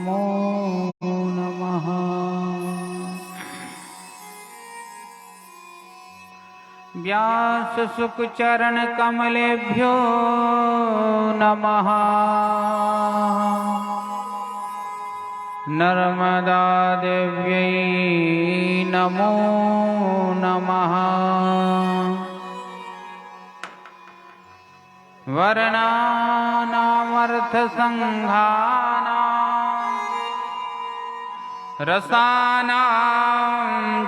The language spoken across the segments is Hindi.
नमो नमः। व्यास सुख चरण कमलेभ्यो नमः। नर्मदा देव्यै नमो नमः। वर्णानामर्थसङ्घानां रसानां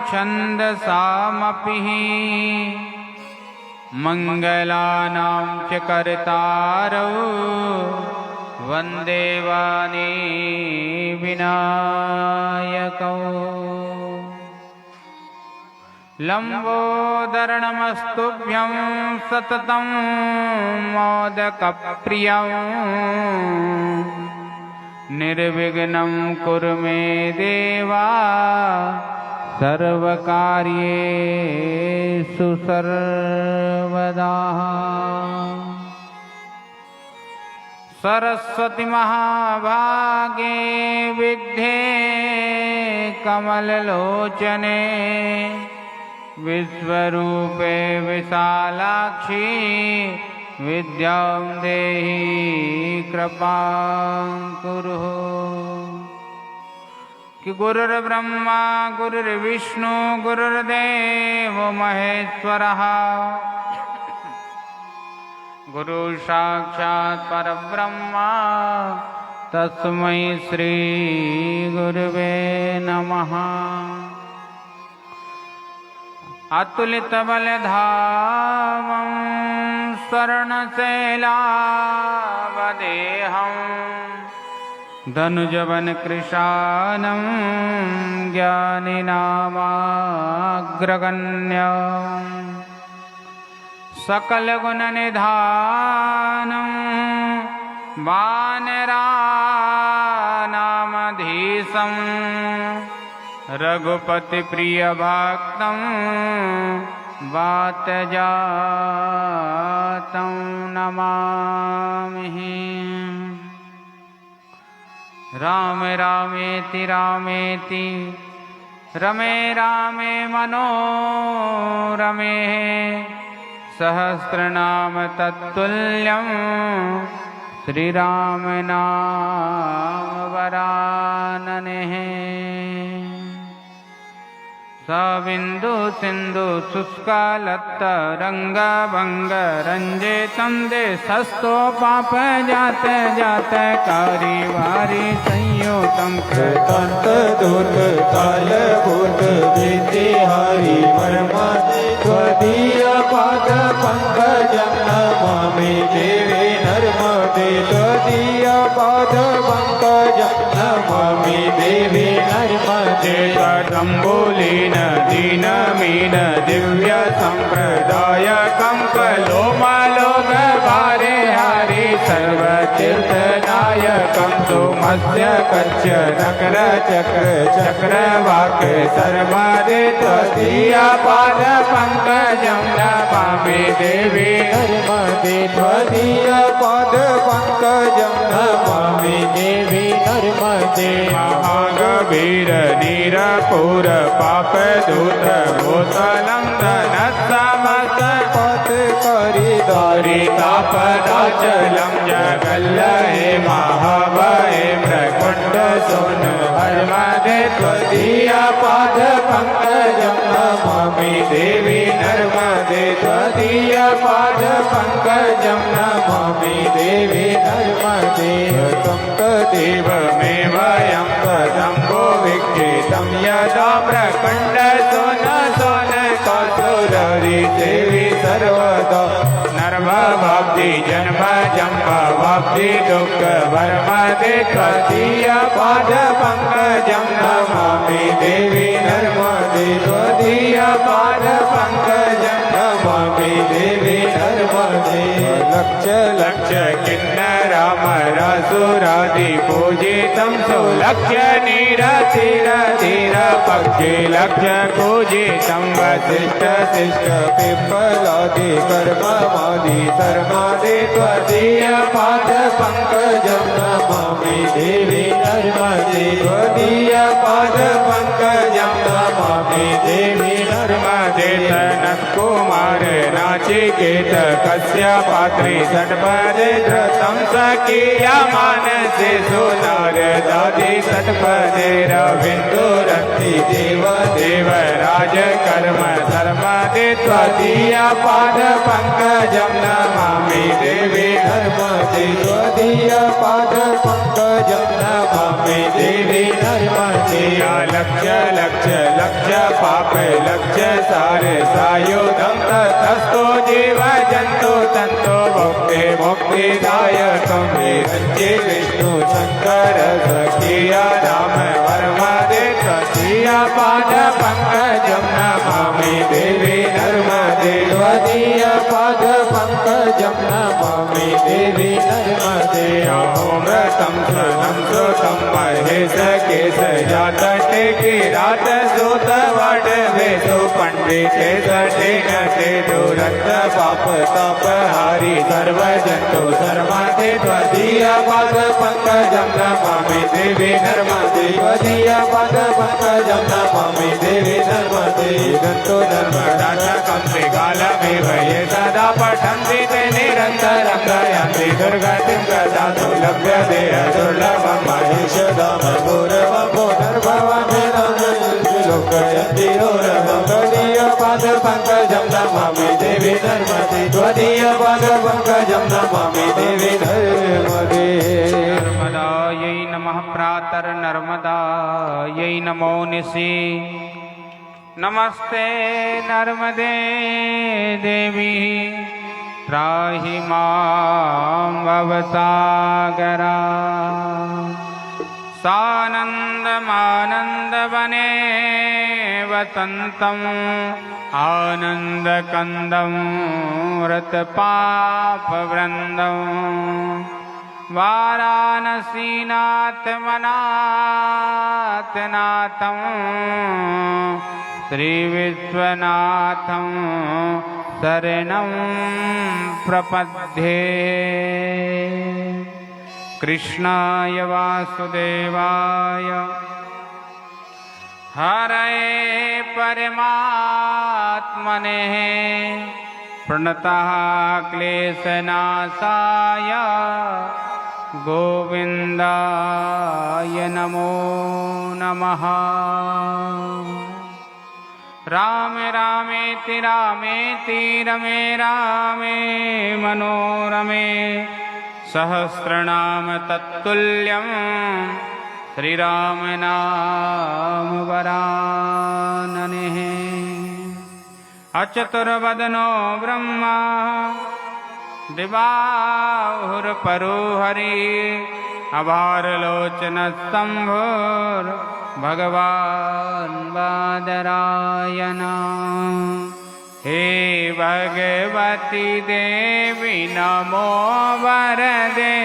छन्दसामपि मङ्गलानां च कर्तारौ वन्दे वाणी विनायकौ। लम्बोदरणमस्तुभ्यं सततं मोदकप्रियं निर्विघ्नं कुरु मे देवा सर्वकार्येषु सर्वदा। सरस्वती महाभागे विद्ये कमललोचने विश्वरूपे विशालाक्षी विद्यां देहि कृपां कुरु। कि गुरुर्ब्रह्मा गुरुर्विष्णु गुरुर्देवो महेश्वरः गुरु साक्षात् परब्रह्मा तस्मै श्री गुरुवे नमः। अतुलित बलधामं स्वर्णशैलावदेहं धनुजवन कृशानं ज्ञानिनामाग्रगण्यं सकलगुणनिधानं वानरानामधीशं रघुपति प्रिय भक्तं वातजातं नमामि। राम रामेति रामेति रमे रामे मनोरमे सहस्रनाम तत्तुल्यं श्रीराम नाम वरानने। सबिंदु सिंधु शुष्कालत्तरंग भंग रंजितं देशस्थोपाप जात जात कारी वारी संयुतं कृतांत दूत कालभूत विद्याहारी परमात्म त्वदीय पाद पंकजं नमामि देवे नर्मदे त्वदीय पाद पंकजं नमामि देवे नर्मदे। शम्भुलीन दीनमीन दिव्य संप्रदायकं कलोमालोक भारे हरि सर्वतीर्थनायकं सोमस्य कच्छ नकर चक्र चक्रवाक सर्वदे त्वदीय पाद पंकजं नमामि देवी नर्मदे त्वदीय पाद पंकजं नमामि देवी नर्मदे। महागभीर नीरपूर पाप दूत भूतलं धनत्समस्त पथ करि तापदाचलं जगल्लये महाभये मृकुण्ड सोन हर्मदे त्वदीय पाद पंकजं नमामि देवी नर्मदे त्वदीय पाद पंकजं नमामि देवी नर्मदे। त्वं तदेवमेवयं तदम्बो विक्षितं यदा प्रकुण्ड सोन सोन कौसुररि देवी सर्वदा नर्मभाब्धि जन्म जम्भ भाब्धि दुःख वर्मदे त्वदीय पाद पंकजं नमामि देवी नर्मदे त्वदीय पाद पंकजं नमामि देवी नर्मदे। लक्ष लक्ष किन्नरामरासुरादि पूजितं सुलक्ष्य नीरथिर धीर पक्षि लक्ष्य पूजितं वसिष्ठ शिष्ट पिप्पलादि कर्ममादि सर्वादि त्वदीय पाद पंकजं नमामि देवी नर्मदे। नर्मदे त्वदीय पाद पंकजं नमामि देवी नर्मदे सनत कुमार नाचिकेत कस्य पात्रे षट्पदे धृतं सखिया मानसे सुनार दादि षट्पदे रविन्दुरन्ति देव देवराज कर्म धर्मदे त्वदीय पाद पंकजं नमामि देवी नर्मदे त्वदीय पाद पंकजं नमामि देवी नर्मदे लक्ष्य लक्ष्य लक्ष्य पाप लक्ष्य सारे सायुधं ततस्तो जीव जंतु तंतो भक्ति मुक्तिदायकं विरंचे विष्णु शंकर सखिया राम वर्मदे त्वदीय पाद पंकजं नमामि देवी नर्मदे त्वदीय पाद पंकजं नमामि देवी नर्मदे तं स्वनं श्रुतं महेश केश जात किरात सूत वड वेदो पंडिते सटेन ते दुरंत पाप ताप हारी सर्व जंतु सर्वाते त्वदीय पाद पंकजं नमामि देवी नर्मदे त्वदीय पाद पंकजं नमामि देवी नर्मदे गंतो धर्मदाचकं त्रिकालमेव ये सदा पठन्ति ते निरन्तरं गायन्ति दुर्गतिं गदातु लभ्यते दुर्लभं महेशदाम गौरवं पुनर्भवमेतलोकयन्ति गौरवं त्वदीय पाद पंकजं नमामि देवी नर्मदे त्वदीय पाद पंकजं नमामि देवी नर्मदे नर्मदायै नमः प्रातर्नर्मदायै नमो निशि नमस्ते नर्मदे देवी त्राहि मां भवसागरा सानन्दमानन्दवने वसन्तम् आनन्दकन्दं रतपापवृन्दं वाराणसीनाथमनाथनाथं श्रीविश्वनाथं शरणं प्रपद्ये कृष्णाय वासुदेवाय हरये परमात्मने प्रणतः क्लेशनाशाय गोविन्दाय नमो नमः। राम रामेति रामेति रमे रामे मनोरमे सहस्रनाम तत्तुल्यं श्रीराम नाम वरानने। अचतुर्वदनो ब्रह्मा दिवाहुरपरो हरि अभारलोचनस्तंभोर् भगवान् बादरायण। हे भगवती देवी नमो वरदे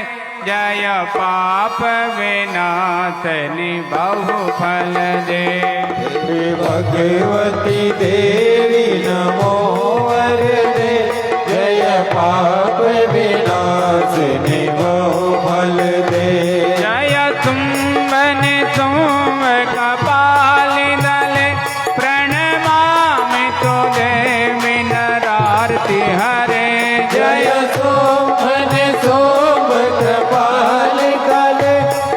जय पाप विनाशनि बहुफल दे। हे भगवती देवी नमो वरदे जय पाप विनाशिनी बहुफल दे। जय तुम्बन तुम कपालि दले प्रणमामि तो देवी नरारति हरे। जय सोमन सोम कृपाल कले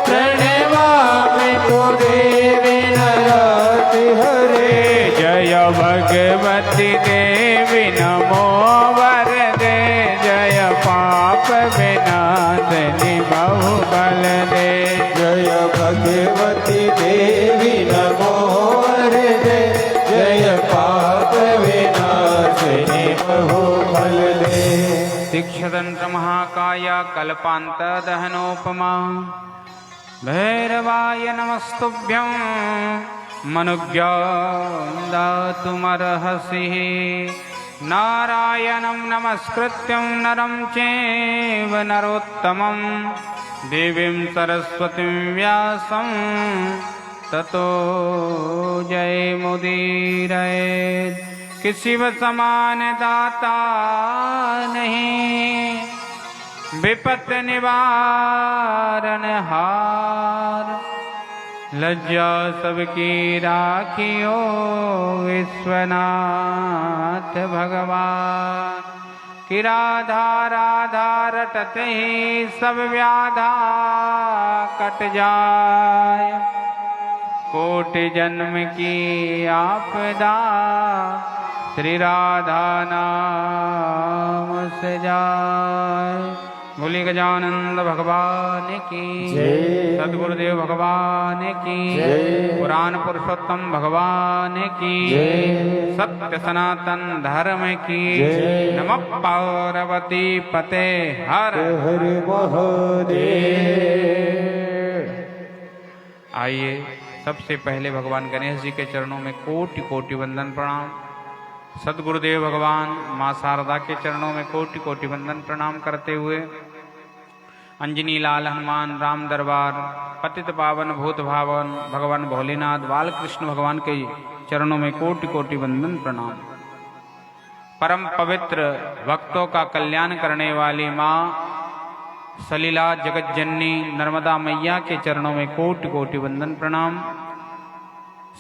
प्रणमामि तो देवी नरारति हरे। जय भगवती देवी नमो वरदे जय पाप विनाशनि बहुबल दे। जय भगवती देवी नमो वरदे जय पाप विनाशिनी बहुफल दे। दीक्षदंत महाकाय कल्पांत दहनोपमा भैरवाय नमस्तुभ्यं मनुज्ञां दातुमर्हसि। नारायणं नमस्कृत्यं नरं चैव नरोत्तमं देवीं सरस्वतीं व्यासं ततो जयमुदीरयेत्। किसी व समान दाता नहीं विपत निवारण हार लज्जा सबकी राखियो विश्वनाथ भगवान। कि राधा राधा रटते ही सब व्याधा कट जाए। कोटि जन्म की आपदा श्री राधा नाम से जाए। बोली गजानंद भगवान की जय। सद्गुरुदेव भगवान की जय। पुराण पुरुषोत्तम भगवान की जय। सत्य सनातन धर्म की जय। नमः पार्वती पते हर हर महादेव। आइए सबसे पहले भगवान गणेश जी के चरणों में कोटि कोटि वंदन प्रणाम। सद्गुरुदेव भगवान माँ शारदा के चरणों में कोटि कोटि वंदन प्रणाम करते हुए अंजनी लाल हनुमान राम दरबार पतित पावन भूत भावन भगवान भोलेनाथ बालकृष्ण भगवान के चरणों में कोटि कोटि वंदन प्रणाम। परम पवित्र भक्तों का कल्याण करने वाली माँ सलीला जगत जननी नर्मदा मैया के चरणों में कोटि कोटि वंदन प्रणाम।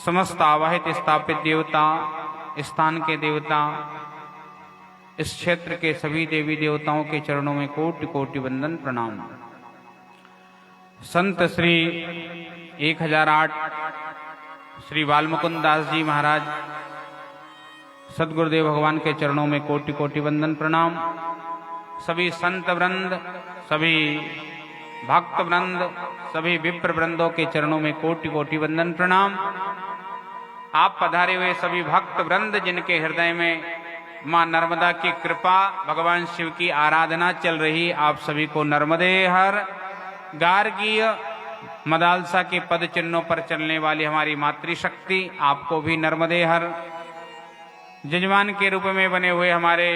समस्त आवाहित स्थापित देवता, स्थान के देवता, इस क्षेत्र के सभी देवी देवताओं के चरणों में कोटि कोटि वंदन प्रणाम। संत श्री 1008 श्री बालमुकुंद दास जी महाराज सद्गुरुदेव भगवान के चरणों में कोटि कोटि वंदन प्रणाम। सभी संत वृंद, सभी भक्त वृंद, सभी विप्र वृंदों के चरणों में कोटि कोटि वंदन प्रणाम। आप पधारे हुए सभी भक्त वृंद जिनके हृदय में मां नर्मदा की कृपा, भगवान शिव की आराधना चल रही, आप सभी को नर्मदे हर गार्गीय मदालसा के पद चिन्हों पर चलने वाली हमारी मातृशक्ति आपको भी नर्मदे हर। जजमान के रूप में बने हुए हमारे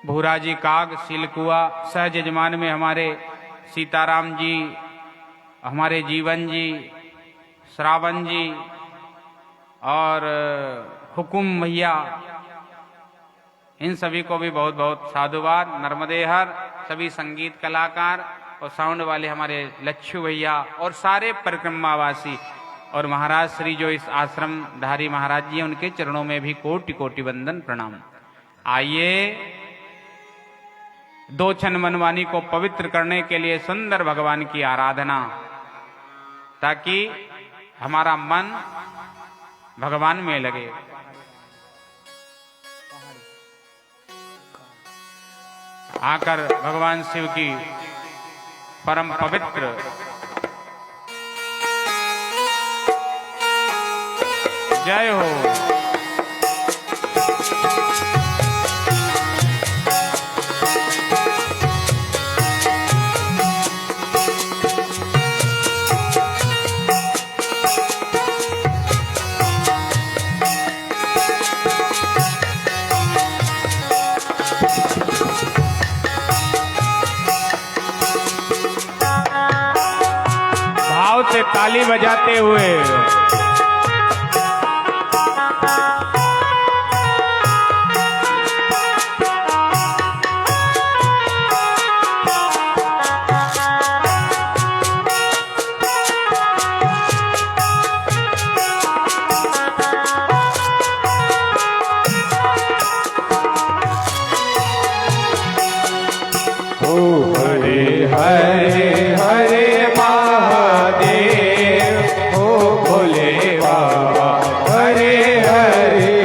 भूराजी काग सीलकुआ, सह जजमान में हमारे सीताराम जी, हमारे जीवन जी, श्रावण जी और हुकुम भैया, इन सभी को भी बहुत बहुत साधुवाद नर्मदे हर। सभी संगीत कलाकार और साउंड वाले हमारे लच्छू भैया और सारे परिक्रमावासी और महाराज श्री जो इस आश्रम धारी महाराज जी उनके चरणों में भी कोटि कोटि वंदन प्रणाम। आइए दो क्षण मनवानी को पवित्र करने के लिए सुंदर भगवान की आराधना, ताकि हमारा मन भगवान में लगे। आकर भगवान शिव की परम पवित्र जय हो। भाव से ताली बजाते हुए हरे हरे हरे महादेव, ओ भोले बाबा हरे हरे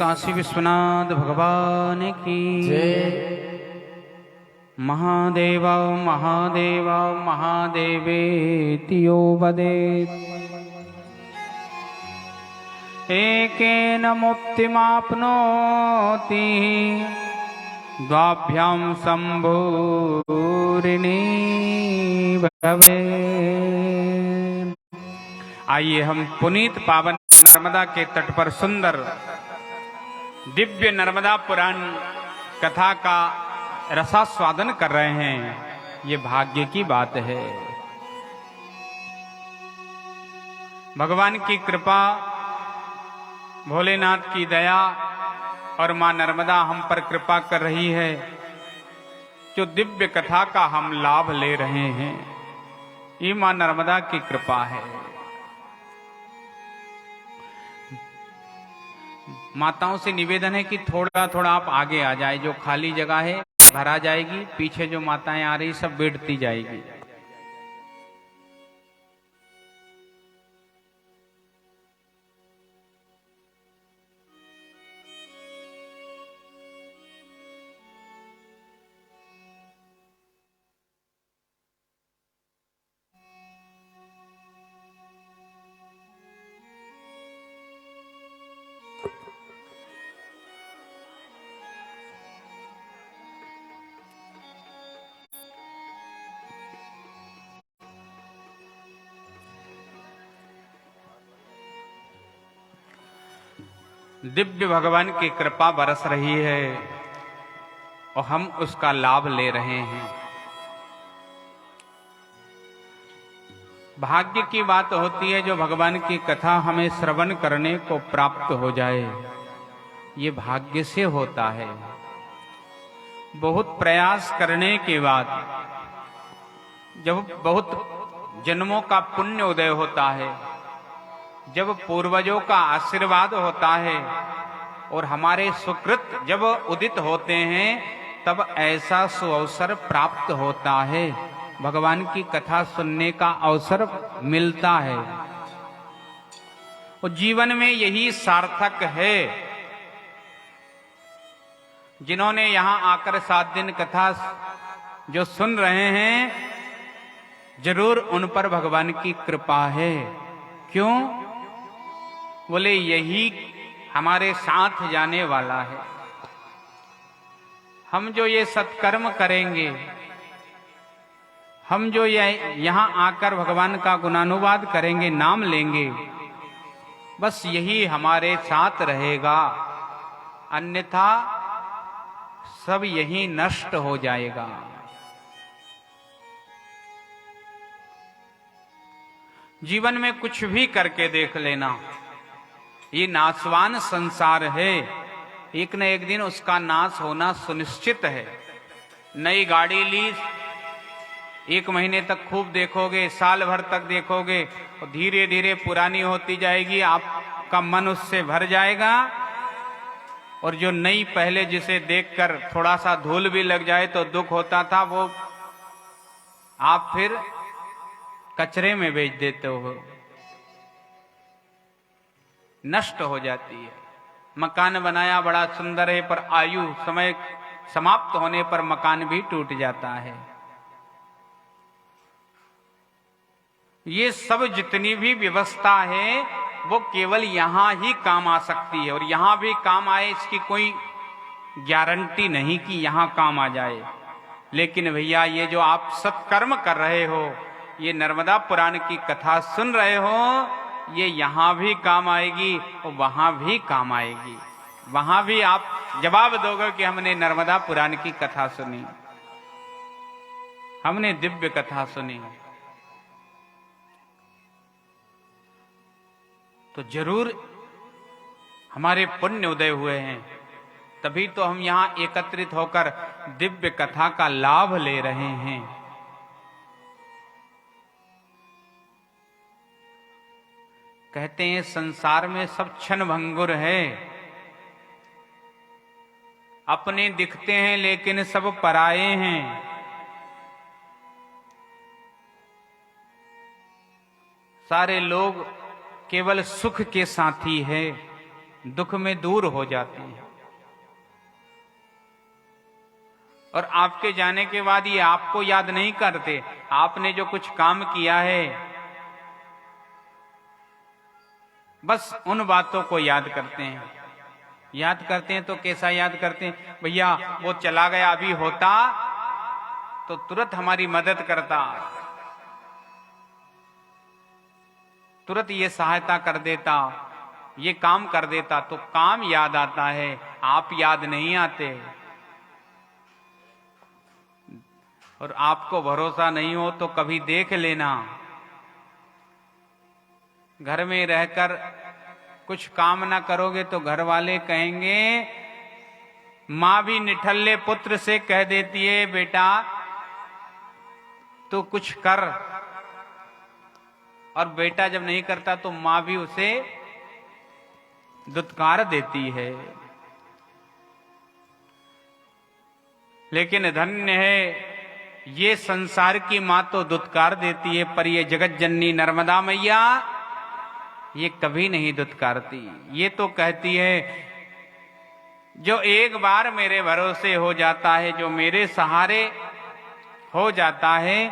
काशी विश्वनाथ भगवान की जय। महादेव महादेव महादेवेतियो वदेत् एकेन मुक्तिमाप्नोति द्वाभ्यां शम्भुरिणी भवेत्। आइए हम पुनीत पावन नर्मदा के तट पर सुंदर दिव्य नर्मदा पुराण कथा का रसास्वादन कर रहे हैं। ये भाग्य की बात है। भगवान की कृपा, भोलेनाथ की दया और मां नर्मदा हम पर कृपा कर रही है, जो दिव्य कथा का हम लाभ ले रहे हैं। ये मां नर्मदा की कृपा है। माताओं से निवेदन है कि थोड़ा थोड़ा आप आगे आ जाए, जो खाली जगह है भरा जाएगी। पीछे जो माताएं आ रही सब बैठती जाएगी। दिव्य भगवान की कृपा बरस रही है और हम उसका लाभ ले रहे हैं। भाग्य की बात होती है जो भगवान की कथा हमें श्रवण करने को प्राप्त हो जाए, ये भाग्य से होता है। बहुत प्रयास करने के बाद जब बहुत जन्मों का पुण्य उदय होता है, जब पूर्वजों का आशीर्वाद होता है और हमारे सुकृत जब उदित होते हैं, तब ऐसा सुअवसर प्राप्त होता है, भगवान की कथा सुनने का अवसर मिलता है। और जीवन में यही सार्थक है। जिन्होंने यहां आकर 7 दिन कथा जो सुन रहे हैं, जरूर उन पर भगवान की कृपा है। क्यों? बोले यही हमारे साथ जाने वाला है। हम जो ये सत्कर्म करेंगे, हम जो ये यहां आकर भगवान का गुणानुवाद करेंगे, नाम लेंगे, बस यही हमारे साथ रहेगा। अन्यथा सब यही नष्ट हो जाएगा। जीवन में कुछ भी करके देख लेना, ये नाशवान संसार है। एक न एक दिन उसका नाश होना सुनिश्चित है। नई गाड़ी ली, 1 महीने तक खूब देखोगे, साल भर तक देखोगे, और धीरे धीरे पुरानी होती जाएगी, आपका मन उससे भर जाएगा। और जो नई पहले जिसे देखकर थोड़ा सा धूल भी लग जाए तो दुख होता था, वो आप फिर कचरे में बेच देते हो, नष्ट हो जाती है। मकान बनाया बड़ा सुंदर है, पर आयु समय समाप्त होने पर मकान भी टूट जाता है। ये सब जितनी भी व्यवस्था है वो केवल यहां ही काम आ सकती है, और यहां भी काम आए इसकी कोई गारंटी नहीं कि यहां काम आ जाए। लेकिन भैया, ये जो आप सत्कर्म कर रहे हो, ये नर्मदा पुराण की कथा सुन रहे हो, ये यहां भी काम आएगी और वहां भी काम आएगी। वहां भी आप जवाब दोगे कि हमने नर्मदा पुराण की कथा सुनी, हमने दिव्य कथा सुनी। तो जरूर हमारे पुण्य उदय हुए हैं, तभी तो हम यहां एकत्रित होकर दिव्य कथा का लाभ ले रहे हैं। कहते हैं संसार में सब क्षण भंगुर है, अपने दिखते हैं लेकिन सब पराये हैं। सारे लोग केवल सुख के साथी है, दुख में दूर हो जाती है। और आपके जाने के बाद ये आपको याद नहीं करते, आपने जो कुछ काम किया है बस उन बातों को याद करते हैं। याद करते हैं तो कैसा याद करते हैं? भैया वो चला गया, अभी होता तो तुरंत हमारी मदद करता, तुरंत ये सहायता कर देता, ये काम कर देता। तो काम याद आता है, आप याद नहीं आते। और आपको भरोसा नहीं हो तो कभी देख लेना, घर में रहकर कुछ काम ना करोगे तो घर वाले कहेंगे, मां भी निठल्ले पुत्र से कह देती है बेटा तो कुछ कर, और बेटा जब नहीं करता तो मां भी उसे दुत्कार देती है। लेकिन धन्य है ये संसार की मां तो दुत्कार देती है, पर ये जगत जननी नर्मदा मैया ये कभी नहीं दुत्कारती। ये तो कहती है जो एक बार मेरे भरोसे हो जाता है, जो मेरे सहारे हो जाता है,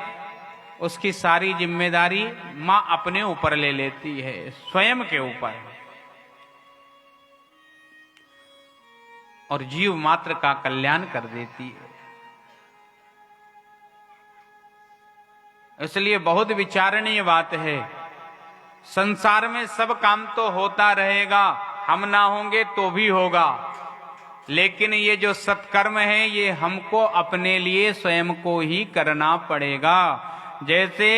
उसकी सारी जिम्मेदारी मां अपने ऊपर ले लेती है, स्वयं के ऊपर, और जीव मात्र का कल्याण कर देती है। इसलिए बहुत विचारणीय बात है, संसार में सब काम तो होता रहेगा, हम ना होंगे तो भी होगा, लेकिन ये जो सत्कर्म है ये हमको अपने लिए स्वयं को ही करना पड़ेगा। जैसे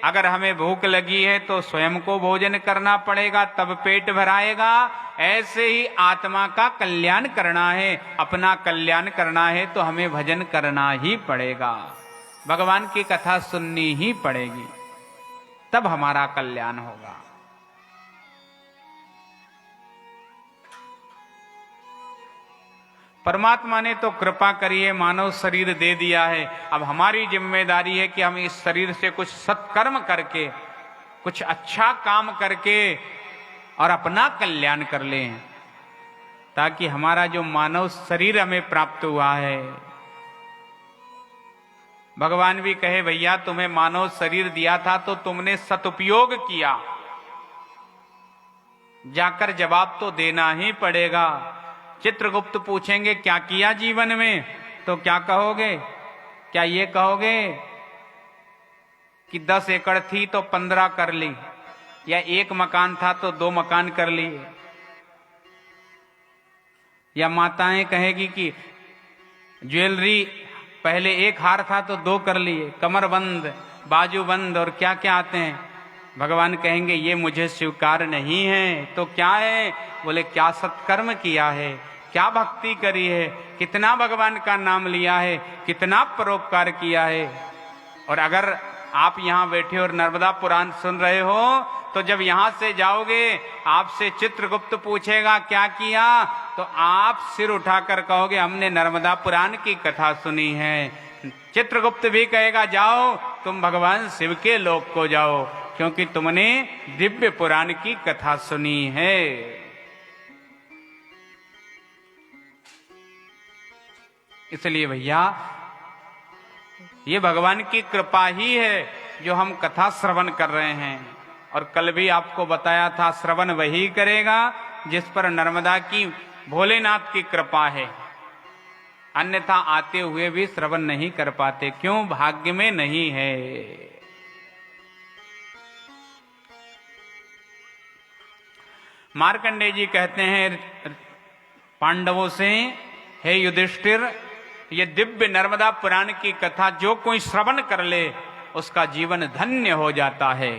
अगर हमें भूख लगी है तो स्वयं को भोजन करना पड़ेगा, तब पेट भराएगा। ऐसे ही आत्मा का कल्याण करना है, अपना कल्याण करना है तो हमें भजन करना ही पड़ेगा, भगवान की कथा सुननी ही पड़ेगी, तब हमारा कल्याण होगा। परमात्मा ने तो कृपा करी है, मानव शरीर दे दिया है। अब हमारी जिम्मेदारी है कि हम इस शरीर से कुछ सत्कर्म करके, कुछ अच्छा काम करके और अपना कल्याण कर लें, ताकि हमारा जो मानव शरीर हमें प्राप्त हुआ है, भगवान भी कहे भैया तुम्हें मानव शरीर दिया था तो तुमने सदुपयोग किया, जाकर जवाब तो देना ही पड़ेगा। चित्रगुप्त पूछेंगे क्या किया जीवन में, तो क्या कहोगे? क्या ये कहोगे कि 10 एकड़ थी तो 15 कर ली, या 1 मकान था तो 2 मकान कर लिए? या माताएं कहेगी कि ज्वेलरी पहले 1 हार था तो 2 कर लिए, कमरबंद, बाजूबंद और क्या क्या आते हैं। भगवान कहेंगे ये मुझे स्वीकार नहीं है। तो क्या है? बोले क्या सत्कर्म किया है, क्या भक्ति करी है, कितना भगवान का नाम लिया है, कितना परोपकार किया है। और अगर आप यहां बैठे और नर्मदा पुराण सुन रहे हो तो जब यहां से जाओगे आपसे चित्रगुप्त पूछेगा क्या किया, तो आप सिर उठाकर कहोगे हमने नर्मदा पुराण की कथा सुनी है। चित्रगुप्त भी कहेगा जाओ तुम भगवान शिव के लोक को जाओ, क्योंकि तुमने दिव्य पुराण की कथा सुनी है। इसलिए भैया ये भगवान की कृपा ही है जो हम कथा श्रवण कर रहे हैं। और कल भी आपको बताया था श्रवण वही करेगा जिस पर नर्मदा की, भोलेनाथ की कृपा है, अन्यथा आते हुए भी श्रवण नहीं कर पाते। क्यों? भाग्य में नहीं है। मार्कंडेय जी कहते हैं पांडवों से, हे युधिष्ठिर, ये दिव्य नर्मदा पुराण की कथा जो कोई श्रवण कर ले उसका जीवन धन्य हो जाता है।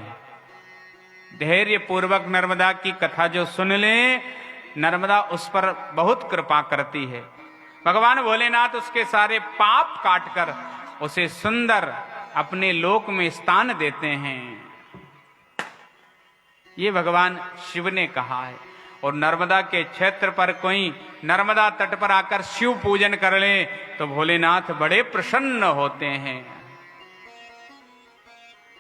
धैर्य पूर्वक नर्मदा की कथा जो सुन ले, नर्मदा उस पर बहुत कृपा करती है। भगवान भोलेनाथ उसके सारे पाप काटकर उसे सुंदर अपने लोक में स्थान देते हैं। ये भगवान शिव ने कहा है। और नर्मदा के क्षेत्र पर कोई नर्मदा तट पर आकर शिव पूजन कर ले तो भोलेनाथ बड़े प्रसन्न होते हैं।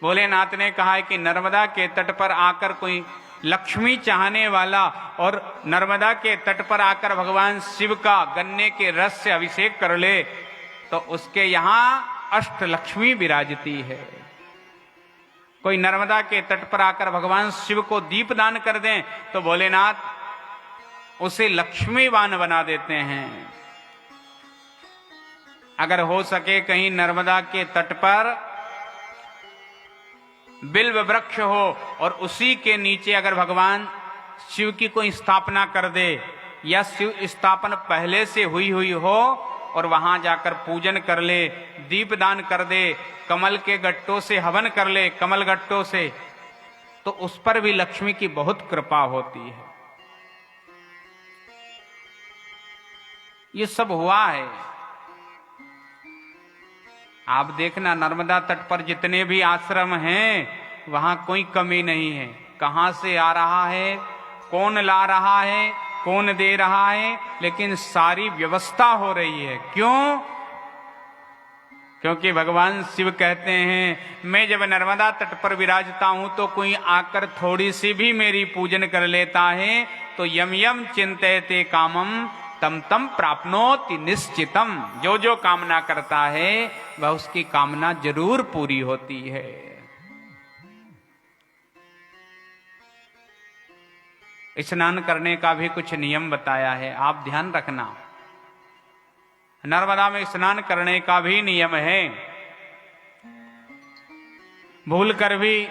भोलेनाथ ने कहा है कि नर्मदा के तट पर आकर कोई लक्ष्मी चाहने वाला और नर्मदा के तट पर आकर भगवान शिव का गन्ने के रस से अभिषेक कर ले तो उसके यहां अष्ट लक्ष्मी विराजती है। कोई नर्मदा के तट पर आकर भगवान शिव को दीप दान कर दें तो भोलेनाथ उसे लक्ष्मीवान बना देते हैं। अगर हो सके कहीं नर्मदा के तट पर बिल्व वृक्ष हो और उसी के नीचे अगर भगवान शिव की कोई स्थापना कर दे या शिव स्थापना पहले से हुई हो और वहां जाकर पूजन कर ले, दीपदान कर दे, कमल के गट्टों से हवन कर ले, कमल गट्टों से, तो उस पर भी लक्ष्मी की बहुत कृपा होती है। ये सब हुआ है। आप देखना नर्मदा तट पर जितने भी आश्रम हैं वहां कोई कमी नहीं है। कहां से आ रहा है, कौन ला रहा है, कौन दे रहा है, लेकिन सारी व्यवस्था हो रही है। क्यों? क्योंकि भगवान शिव कहते हैं मैं जब नर्मदा तट पर विराजता हूं तो कोई आकर थोड़ी सी भी मेरी पूजन कर लेता है तो यम यम चिंतयते कामम तम तम प्राप्नोति निश्चितम। जो जो कामना करता है वह उसकी कामना जरूर पूरी होती है। स्नान करने का भी कुछ नियम बताया है, आप ध्यान रखना। नर्मदा में स्नान करने का भी नियम है। भूल कर भी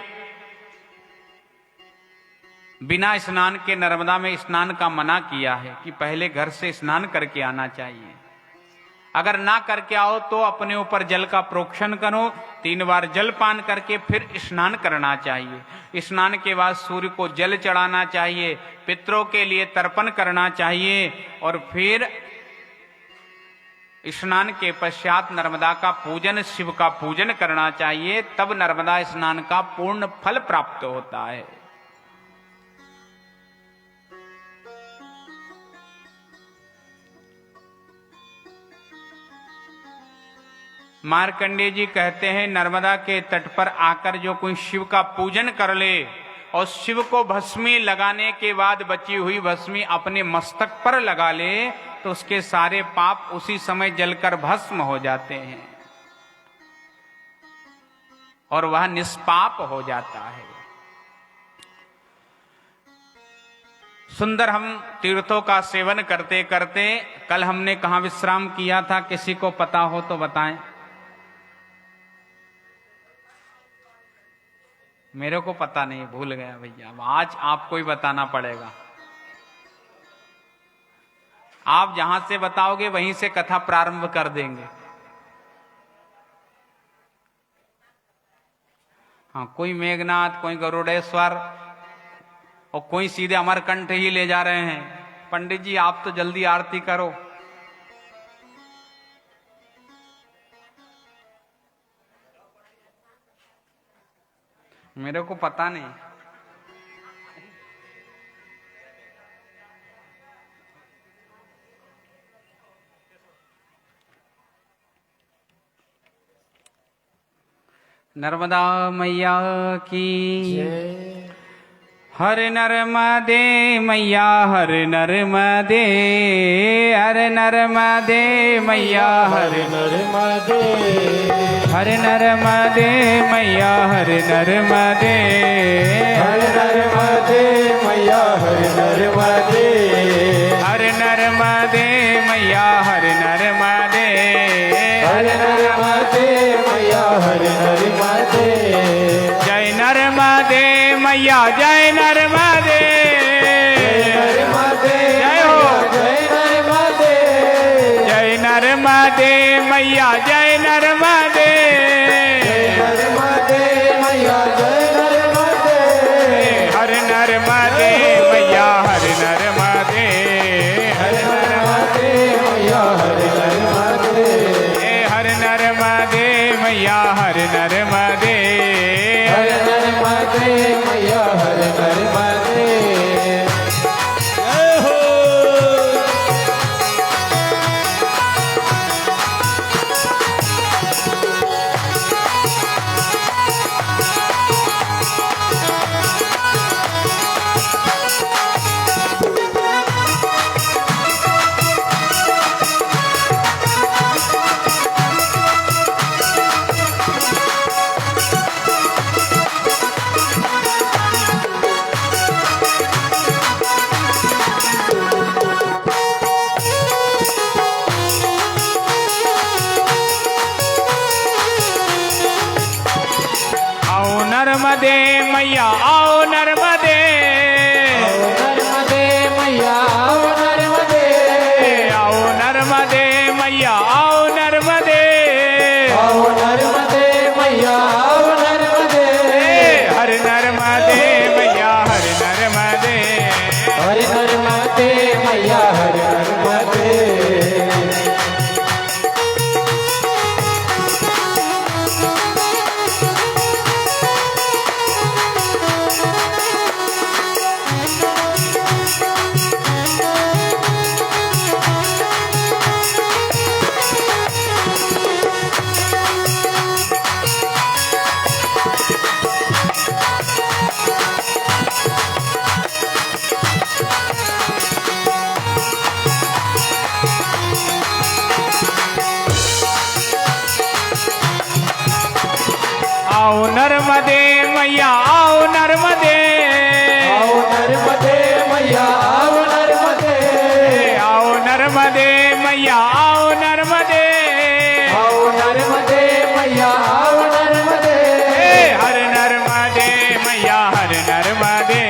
बिना स्नान के नर्मदा में स्नान का मना किया है कि पहले घर से स्नान करके आना चाहिए। अगर ना करके आओ तो अपने ऊपर जल का प्रोक्षण करो, 3 बार जल पान करके फिर स्नान करना चाहिए। स्नान के बाद सूर्य को जल चढ़ाना चाहिए, पितरों के लिए तर्पण करना चाहिए और फिर स्नान के पश्चात नर्मदा का पूजन, शिव का पूजन करना चाहिए। तब नर्मदा स्नान का पूर्ण फल प्राप्त होता है। मार्कंडेय जी कहते हैं नर्मदा के तट पर आकर जो कोई शिव का पूजन कर ले और शिव को भस्मी लगाने के बाद बची हुई भस्मी अपने मस्तक पर लगा ले तो उसके सारे पाप उसी समय जलकर भस्म हो जाते हैं और वह निष्पाप हो जाता है। सुंदर हम तीर्थों का सेवन करते करते कल हमने कहां विश्राम किया था, किसी को पता हो तो बताएं। मेरे को पता नहीं, भूल गया भैया। आज आपको ही बताना पड़ेगा। आप जहां से बताओगे वहीं से कथा प्रारंभ कर देंगे। हाँ, कोई मेघनाथ, कोई गरुड़ेश्वर और कोई सीधे अमरकंठ ही ले जा रहे हैं। पंडित जी आप तो जल्दी आरती करो। मेरे को पता नहीं। नर्मदा मैया की हर नर्मदे मैया, हर नर्मदे, हर नर्मदे मैया, हर नर्मदे, हर नर्मदे मैया, हर नर्मदे, हर नर्मदे मैया, हर नर्मदे, हर नर्मदे मैया, हर नर्मदे, हर नर्मदे मैया, हर नर्मदे। जय नर्मदे मैया, जय नर्मदे, नर्मदे जय हो, जय नर्मदे, जय नर्मदे मैया, जय नर्मदे, नर्मदे मैया, जय नर्मदे, हर नर्मदे मैया, हर नर्मदे, हर नर्मदे मैया, हर नर्मदे, हर नर्मदे मैया, हर नर्मदे, हर नर्मदे मैया, हर नर्मदे। जय हो। नर्मदे मैया आओ नर्मदे, नर्मदे मैया आओ नर्मदे, आओ नर्मदे मैया आओ नर्मदे, आओ नर्मदे मैया आओ नर्मदे, हर नर्मदे मैया हर नर्मदे, हर नर्मदे मैया हर नर्मदे। आओ नर्मदे मैया आओ नर्मदे, आओ नर्मदे मैया आओ नर्मदे, आओ नर्मदे मैया आओ नर्मदे, आओ नर्मदे मैया आओ नर्मदे, हर नर्मदे मैया हर नर्मदे,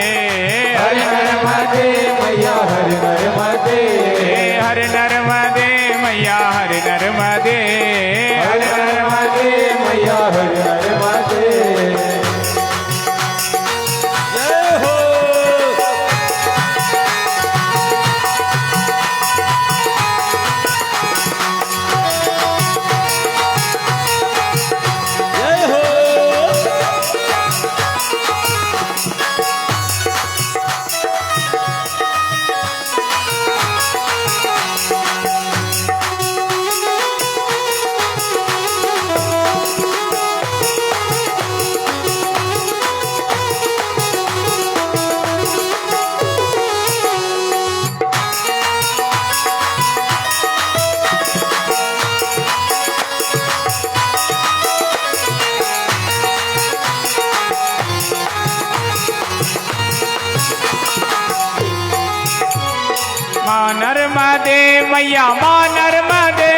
हर नर्मदे मैया हर नर्मदे, हर नर्मदे मैया हर नर्मदे, हर नर्मदे मैया हर नर्मदे। जय हो। जय हो। माँ नर्मदे मैया माँ नर्मदे,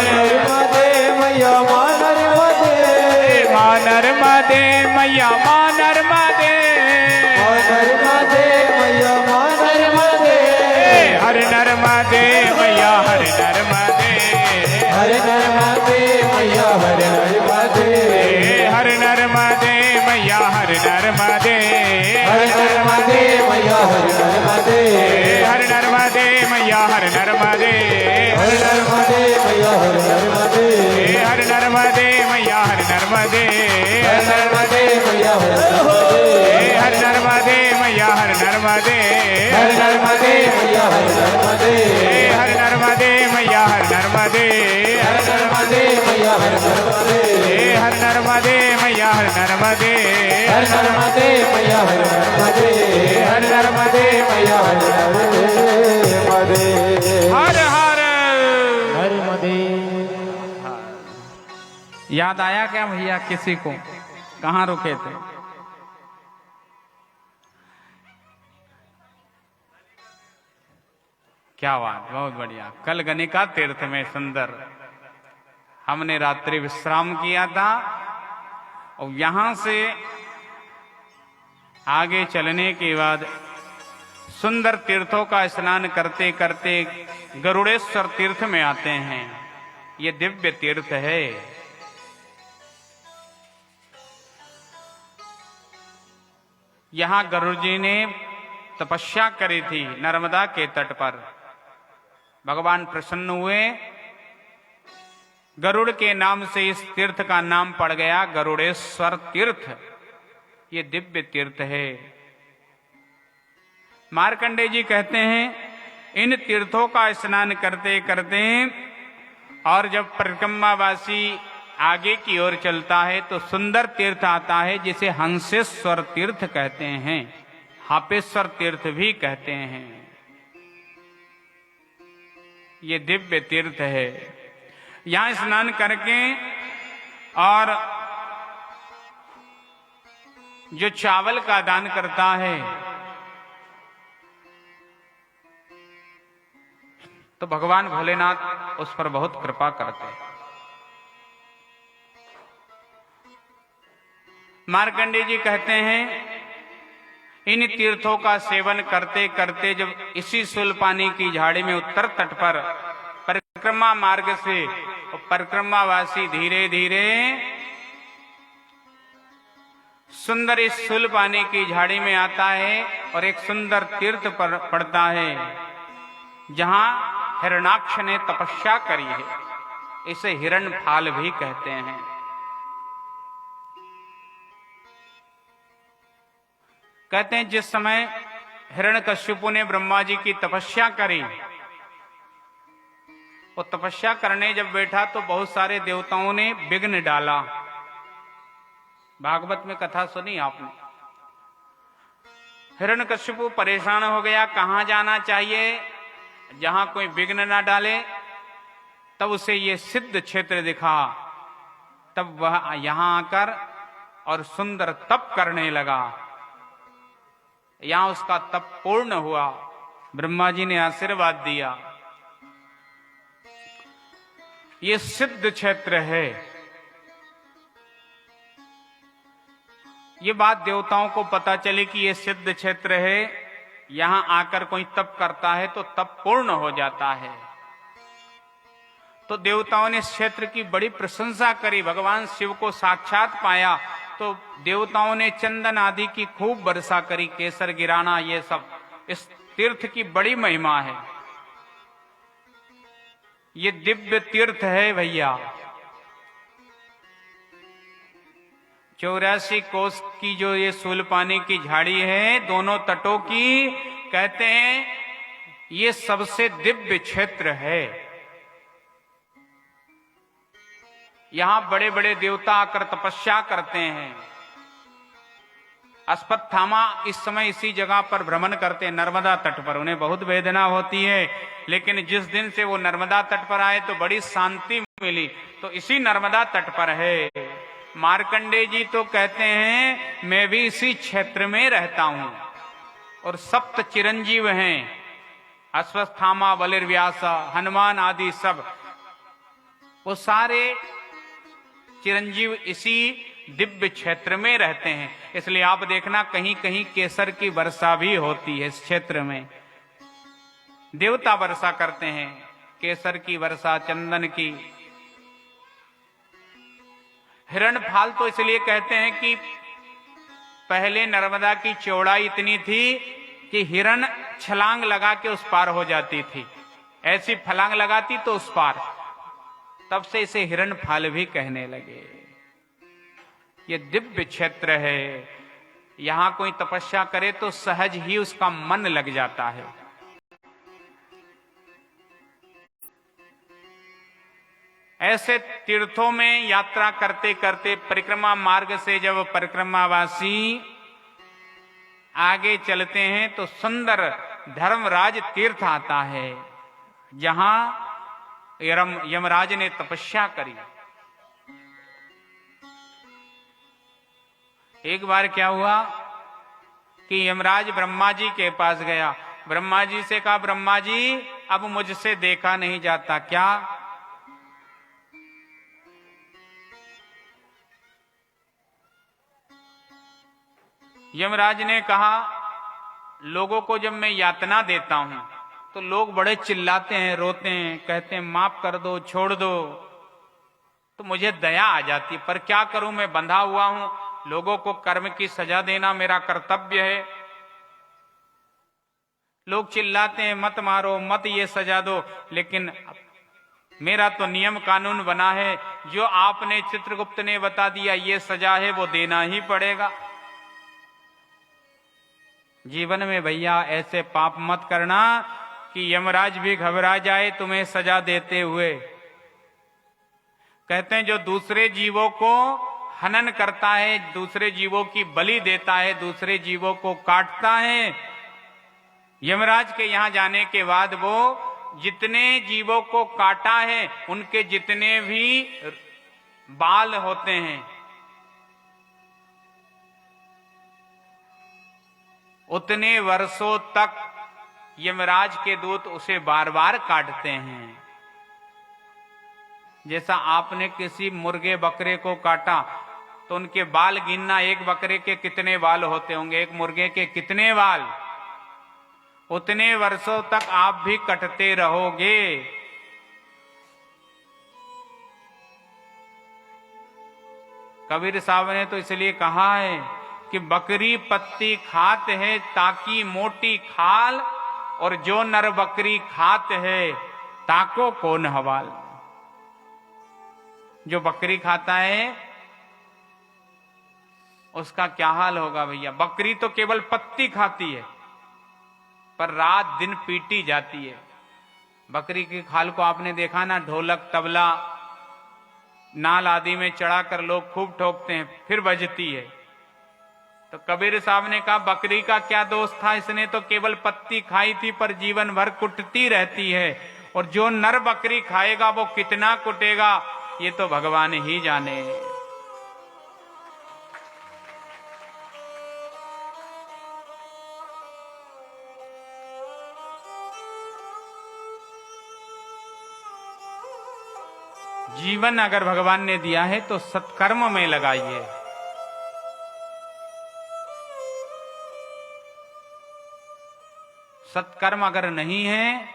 नर्मदे मैया माँ नर्मदे, माँ नर्मदे मैया माँ नर्मदे, माँ नर्मदे मैया माँ नर्मदे, हर नर्मदे मैया हर नर्मदे, हर नर्मदे मैया हर नर्मदे, हर नर्मदे मैया हर नर्मदे, हर नर्मदे मैया हर नर्मदे, हर नर्मदे मैया हर नर्मदे, हर नर्मदे मैया हर नर्मदे, हर नर्मदे मैया हर नर्मदे, हर नर्मदे मैया हर नर्मदे, हर नर्मदे मैया हर नर्मदे, हर नर्मदे मैया हर नर्मदे, हर नर्मदे मैया हर नर्मदे, हर नर्मदे मैया हर नर्मदे, हर नर्मदे मैया हर नर्मदे, हर नर्मदे मैया हर नर्मदे, हर नर्मदे मैया हर नर्मदे, हर हर नर्मदे। याद आया क्या भैया किसी को? कहाँ रुके थे? क्या बात, बहुत बढ़िया। कल गणिका तीर्थ में सुंदर हमने रात्रि विश्राम किया था और यहां से आगे चलने के बाद सुंदर तीर्थों का स्नान करते करते गरुड़ेश्वर तीर्थ में आते हैं। ये दिव्य तीर्थ है। यहां गरुड़ जी ने तपस्या करी थी नर्मदा के तट पर। भगवान प्रसन्न हुए, गरुड़ के नाम से इस तीर्थ का नाम पड़ गया गरुड़ेश्वर तीर्थ। ये दिव्य तीर्थ है। मार्कंडेय जी कहते हैं इन तीर्थों का स्नान करते करते और जब परिक्रमावासी आगे की ओर चलता है तो सुंदर तीर्थ आता है जिसे हंसेश्वर तीर्थ कहते हैं, हापेश्वर तीर्थ भी कहते हैं। ये दिव्य तीर्थ है। यहां स्नान करके और जो चावल का दान करता है तो भगवान भोलेनाथ उस पर बहुत कृपा करते हैं। मार्कंडेय जी कहते हैं इन तीर्थों का सेवन करते करते जब इसी सुलपानी की झाड़ी में उत्तर तट पर परिक्रमा मार्ग से परिक्रमावासी धीरे धीरे सुंदर इस सुलपानी की झाड़ी में आता है और एक सुंदर तीर्थ पर पड़ता है जहां हिरणाक्ष ने तपस्या करी है। इसे हिरण फाल भी कहते हैं। कहते हैं जिस समय हिरण्यकश्यपु ने ब्रह्मा जी की तपस्या करी, वो तपस्या करने जब बैठा तो बहुत सारे देवताओं ने विघ्न डाला। भागवत में कथा सुनी आपने। हिरण्यकश्यपु परेशान हो गया, कहां जाना चाहिए जहां कोई विघ्न ना डाले। तब उसे ये सिद्ध क्षेत्र दिखा। तब वह यहां आकर और सुंदर तप करने लगा। यहां उसका तप पूर्ण हुआ। ब्रह्मा जी ने आशीर्वाद दिया। ये सिद्ध क्षेत्र है। ये बात देवताओं को पता चली कि ये सिद्ध क्षेत्र है, यहां आकर कोई तप करता है तो तप पूर्ण हो जाता है। तो देवताओं ने इस क्षेत्र की बड़ी प्रशंसा करी। भगवान शिव को साक्षात पाया तो देवताओं ने चंदन आदि की खूब वर्षा करी, केसर गिराना, ये सब। इस तीर्थ की बड़ी महिमा है। ये दिव्य तीर्थ है भैया। 84 कोस की जो ये सूलपानी की झाड़ी है, दोनों तटों की, कहते हैं ये सबसे दिव्य क्षेत्र है। यहां बड़े बड़े देवता आकर तपस्या करते हैं। अश्वत्थामा इस समय इसी जगह पर भ्रमण करते हैं, नर्मदा तट पर। उन्हें बहुत वेदना होती है, लेकिन जिस दिन से वो नर्मदा तट पर आए तो बड़ी शांति मिली। तो इसी नर्मदा तट पर है। मार्कंडेय जी तो कहते हैं मैं भी इसी क्षेत्र में रहता हूं। और सप्त चिरंजीव हैं, अश्वत्थामा, बलिर्व्यास, हनुमान आदि सब, वो सारे चिरंजीव इसी दिव्य क्षेत्र में रहते हैं। इसलिए आप देखना कहीं कहीं केसर की वर्षा भी होती है। इस क्षेत्र में देवता वर्षा करते हैं, केसर की वर्षा, चंदन की। हिरण फाल तो इसलिए कहते हैं कि पहले नर्मदा की चौड़ाई इतनी थी कि हिरण छलांग लगा के उस पार हो जाती थी। ऐसी फलांग लगाती तो उस पार। तब से इसे हिरण फाल भी कहने लगे। ये दिव्य क्षेत्र है। यहां कोई तपस्या करे तो सहज ही उसका मन लग जाता है। ऐसे तीर्थों में यात्रा करते करते परिक्रमा मार्ग से जब परिक्रमावासी आगे चलते हैं तो सुंदर धर्मराज तीर्थ आता है, जहां यमराज ने तपस्या करी। एक बार क्या हुआ कि यमराज ब्रह्मा जी के पास गया। ब्रह्मा जी से कहा, ब्रह्मा जी अब मुझसे देखा नहीं जाता क्या? यमराज ने कहा, लोगों को जब मैं यातना देता हूं तो लोग बड़े चिल्लाते हैं, रोते हैं, कहते हैं माफ कर दो, छोड़ दो। तो मुझे दया आ जाती, पर क्या करूं, मैं बंधा हुआ हूं। लोगों को कर्म की सजा देना मेरा कर्तव्य है। लोग चिल्लाते हैं मत मारो, मत ये सजा दो, लेकिन मेरा तो नियम कानून बना है। जो आपने चित्रगुप्त ने बता दिया ये सजा है, वो देना ही पड़ेगा। जीवन में भैया ऐसे पाप मत करना कि यमराज भी घबरा जाए तुम्हें सजा देते हुए। कहते हैं जो दूसरे जीवों को हनन करता है, दूसरे जीवों की बलि देता है, दूसरे जीवों को काटता है, यमराज के यहां जाने के बाद वो जितने जीवों को काटा है उनके जितने भी बाल होते हैं उतने वर्षों तक यमराज के दूत उसे बार बार काटते हैं। जैसा आपने किसी मुर्गे बकरे को काटा तो उनके बाल गिनना, एक बकरे के कितने बाल होते होंगे, एक मुर्गे के कितने बाल, उतने वर्षों तक आप भी कटते रहोगे। कबीर साहब ने तो इसलिए कहा है कि बकरी पत्ती खात है ताकि मोटी खाल, और जो नर बकरी खात है ताको कौन हवाल। जो बकरी खाता है उसका क्या हाल होगा भैया। बकरी तो केवल पत्ती खाती है पर रात दिन पीटी जाती है। बकरी की खाल को आपने देखा ना, ढोलक तबला नाल आदि में चढ़ाकर लोग खूब ठोकते हैं, फिर बजती है। तो कबीर साहब ने कहा बकरी का क्या दोष था, इसने तो केवल पत्ती खाई थी पर जीवन भर कुटती रहती है, और जो नर बकरी खाएगा वो कितना कुटेगा ये तो भगवान ही जाने। जीवन अगर भगवान ने दिया है तो सत्कर्म में लगाइए। सत्कर्म अगर नहीं है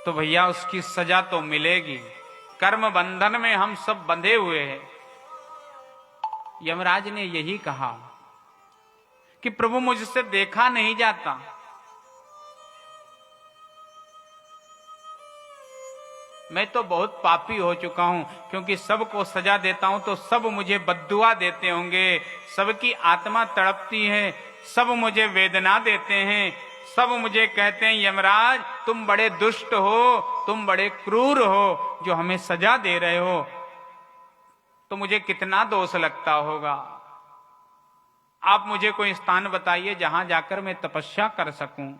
तो भैया उसकी सजा तो मिलेगी। कर्म बंधन में हम सब बंधे हुए हैं। यमराज ने यही कहा कि प्रभु मुझसे देखा नहीं जाता, मैं तो बहुत पापी हो चुका हूं, क्योंकि सबको सजा देता हूं तो सब मुझे बद्दुआ देते होंगे, सबकी आत्मा तड़पती है, सब मुझे वेदना देते हैं, सब मुझे कहते हैं यमराज तुम बड़े दुष्ट हो, तुम बड़े क्रूर हो जो हमें सजा दे रहे हो, तो मुझे कितना दोष लगता होगा। आप मुझे कोई स्थान बताइए जहां जाकर मैं तपस्या कर सकूं।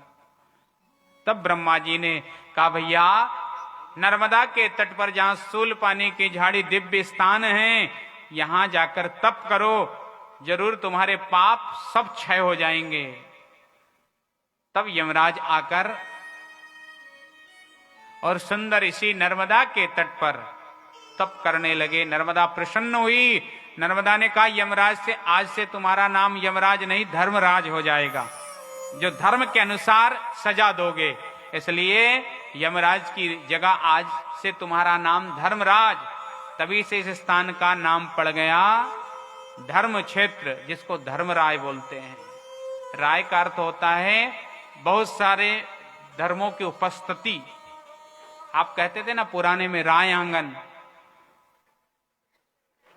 तब ब्रह्मा जी ने कहा भैया नर्मदा के तट पर जहां सूल पानी की झाड़ी दिव्य स्थान है, यहां जाकर तप करो, जरूर तुम्हारे पाप सब क्षय हो जाएंगे। तब यमराज आकर और सुंदर इसी नर्मदा के तट पर तप करने लगे। नर्मदा प्रसन्न हुई। नर्मदा ने कहा यमराज से आज से तुम्हारा नाम यमराज नहीं धर्मराज हो जाएगा, जो धर्म के अनुसार सजा दोगे, इसलिए यमराज की जगह आज से तुम्हारा नाम धर्मराज। तभी से इस स्थान का नाम पड़ गया धर्म क्षेत्र, जिसको धर्मराय बोलते हैं। राय का अर्थ होता है बहुत सारे धर्मों की उपस्थिति। आप कहते थे ना पुराने में राय आंगन,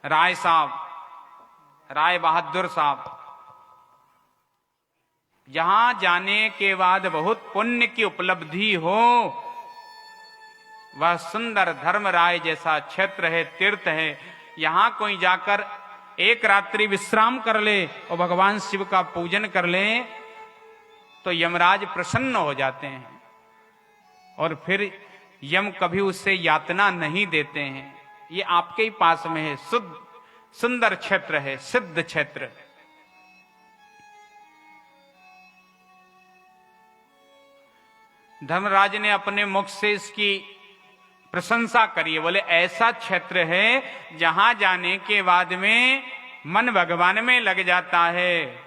राय साहब, राय बहादुर साहब। जहां जाने के बाद बहुत पुण्य की उपलब्धि हो, वह सुंदर धर्मराय जैसा क्षेत्र है, तीर्थ है। यहां कोई जाकर एक रात्रि विश्राम कर ले और भगवान शिव का पूजन कर ले तो यमराज प्रसन्न हो जाते हैं, और फिर यम कभी उससे यातना नहीं देते हैं। ये आपके ही पास में है, शुद्ध सुंदर क्षेत्र है, सिद्ध क्षेत्र। धर्मराज ने अपने मुख से इसकी प्रशंसा करी, बोले ऐसा क्षेत्र है जहां जाने के बाद में मन भगवान में लग जाता है।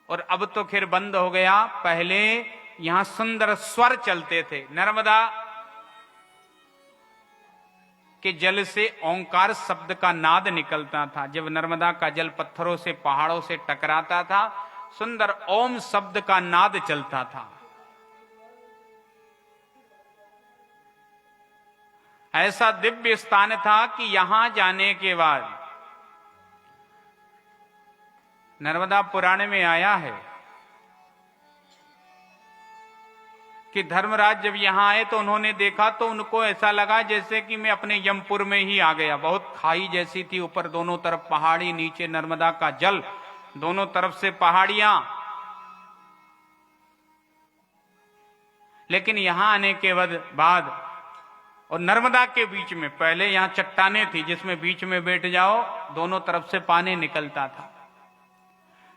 और अब तो खैर बंद हो गया, पहले यहां सुंदर स्वर चलते थे। नर्मदा के जल से ओंकार शब्द का नाद निकलता था। जब नर्मदा का जल पत्थरों से पहाड़ों से टकराता था, सुंदर ओम शब्द का नाद चलता था। ऐसा दिव्य स्थान था कि यहां जाने के बाद नर्मदा पुराण में आया है कि धर्मराज जब यहां आए तो उन्होंने देखा तो उनको ऐसा लगा जैसे कि मैं अपने यमपुर में ही आ गया। बहुत खाई जैसी थी, ऊपर दोनों तरफ पहाड़ी, नीचे नर्मदा का जल, दोनों तरफ से पहाड़ियां। लेकिन यहां आने के बाद और नर्मदा के बीच में, पहले यहां चट्टाने थी जिसमें बीच में बैठ जाओ, दोनों तरफ से पानी निकलता था।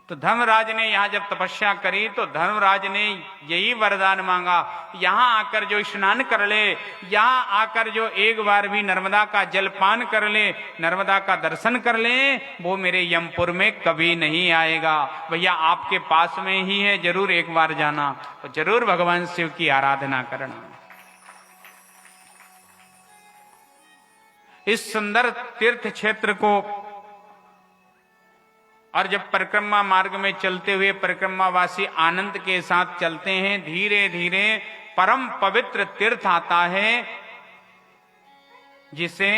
तो धर्मराज ने यहाँ जब तपस्या करी तो धर्मराज ने यही वरदान मांगा, यहाँ आकर जो स्नान कर ले, यहाँ आकर जो एक बार भी नर्मदा का जलपान कर ले, नर्मदा का दर्शन कर ले, वो मेरे यमपुर में कभी नहीं आएगा। भैया आपके पास में ही है, जरूर एक बार जाना और जरूर भगवान शिव की आराधना करना। इस सुंदर तीर्थ क्षेत्र को और जब परिक्रमा मार्ग में चलते हुए परिक्रमावासी आनंद के साथ चलते हैं, धीरे धीरे परम पवित्र तीर्थ आता है जिसे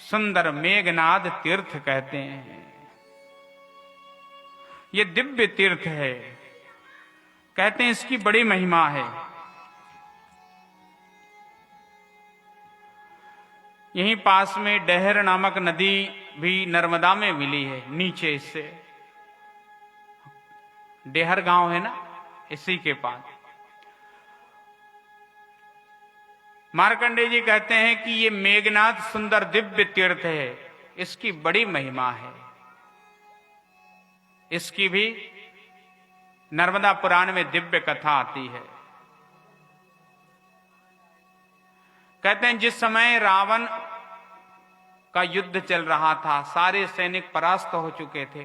सुंदर मेघनाद तीर्थ कहते हैं। ये दिव्य तीर्थ है, कहते हैं इसकी बड़ी महिमा है। यहीं पास में डहर नामक नदी भी नर्मदा में मिली है, नीचे इससे डेहर गांव है ना, इसी के पास। मार्कंडेय जी कहते हैं कि ये मेघनाद सुंदर दिव्य तीर्थ है, इसकी बड़ी महिमा है। इसकी भी नर्मदा पुराण में दिव्य कथा आती है। कहते हैं जिस समय रावण का युद्ध चल रहा था, सारे सैनिक परास्त हो चुके थे,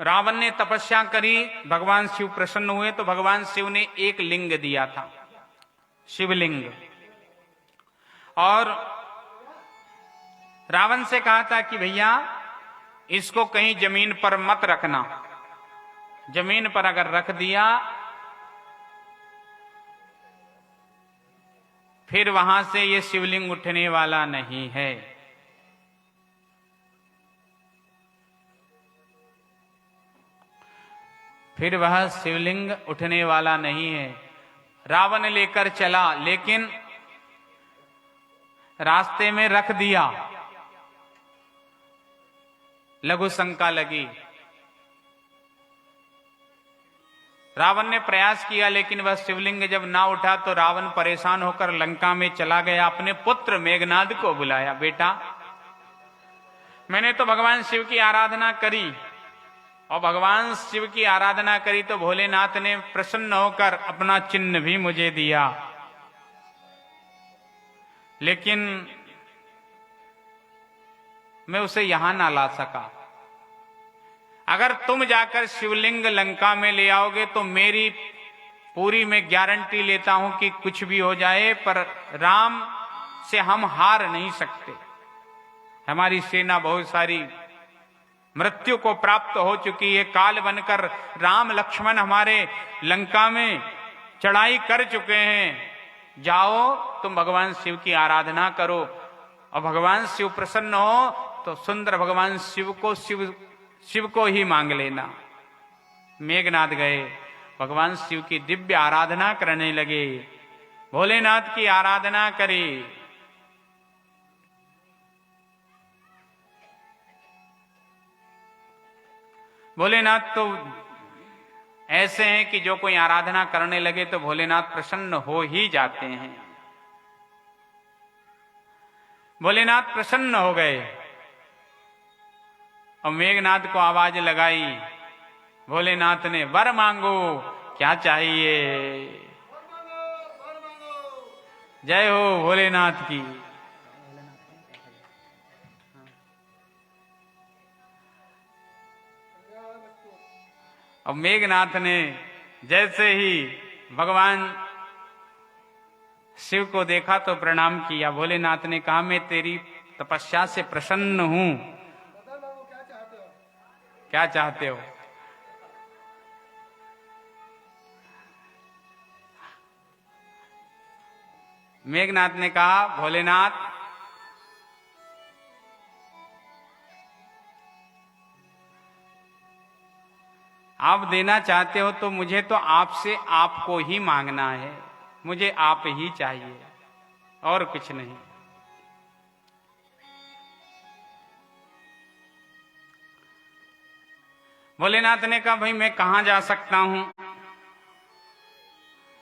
रावण ने तपस्या करी, भगवान शिव प्रसन्न हुए तो भगवान शिव ने एक लिंग दिया था, शिवलिंग, और रावण से कहा था कि भैया इसको कहीं जमीन पर मत रखना, जमीन पर अगर रख दिया फिर वहां से ये शिवलिंग उठने वाला नहीं है। फिर वह शिवलिंग उठने वाला नहीं है। रावण लेकर चला, लेकिन रास्ते में रख दिया, लघु शंका लगी। रावण ने प्रयास किया लेकिन वह शिवलिंग जब ना उठा तो रावण परेशान होकर लंका में चला गया। अपने पुत्र मेघनाद को बुलाया, बेटा मैंने तो भगवान शिव की आराधना करी, और भगवान शिव की आराधना करी तो भोलेनाथ ने प्रसन्न होकर अपना चिन्ह भी मुझे दिया, लेकिन मैं उसे यहां ना ला सका। अगर तुम जाकर शिवलिंग लंका में ले आओगे तो मेरी पूरी मैं गारंटी लेता हूं कि कुछ भी हो जाए पर राम से हम हार नहीं सकते। हमारी सेना बहुत सारी मृत्यु को प्राप्त हो चुकी है, काल बनकर राम लक्ष्मण हमारे लंका में चढ़ाई कर चुके हैं। जाओ तुम भगवान शिव की आराधना करो, और भगवान शिव प्रसन्न हो तो सुंदर भगवान शिव को ही मांग लेना। मेघनाद गए, भगवान शिव की दिव्य आराधना करने लगे, भोलेनाथ की आराधना करी। भोलेनाथ तो ऐसे हैं कि जो कोई आराधना करने लगे तो भोलेनाथ प्रसन्न हो ही जाते हैं। भोलेनाथ प्रसन्न हो गए और मेघनाथ को आवाज लगाई। भोलेनाथ ने वर मांगो, क्या चाहिए? जय हो भोलेनाथ की। और मेघनाथ ने जैसे ही भगवान शिव को देखा तो प्रणाम किया। भोलेनाथ ने कहा मैं तेरी तपस्या से प्रसन्न हूं, क्या चाहते हो? मेघनाथ ने कहा भोलेनाथ आप देना चाहते हो तो मुझे तो आपसे आपको ही मांगना है, मुझे आप ही चाहिए और कुछ नहीं। भोलेनाथ ने कहा भाई मैं कहां जा सकता हूं,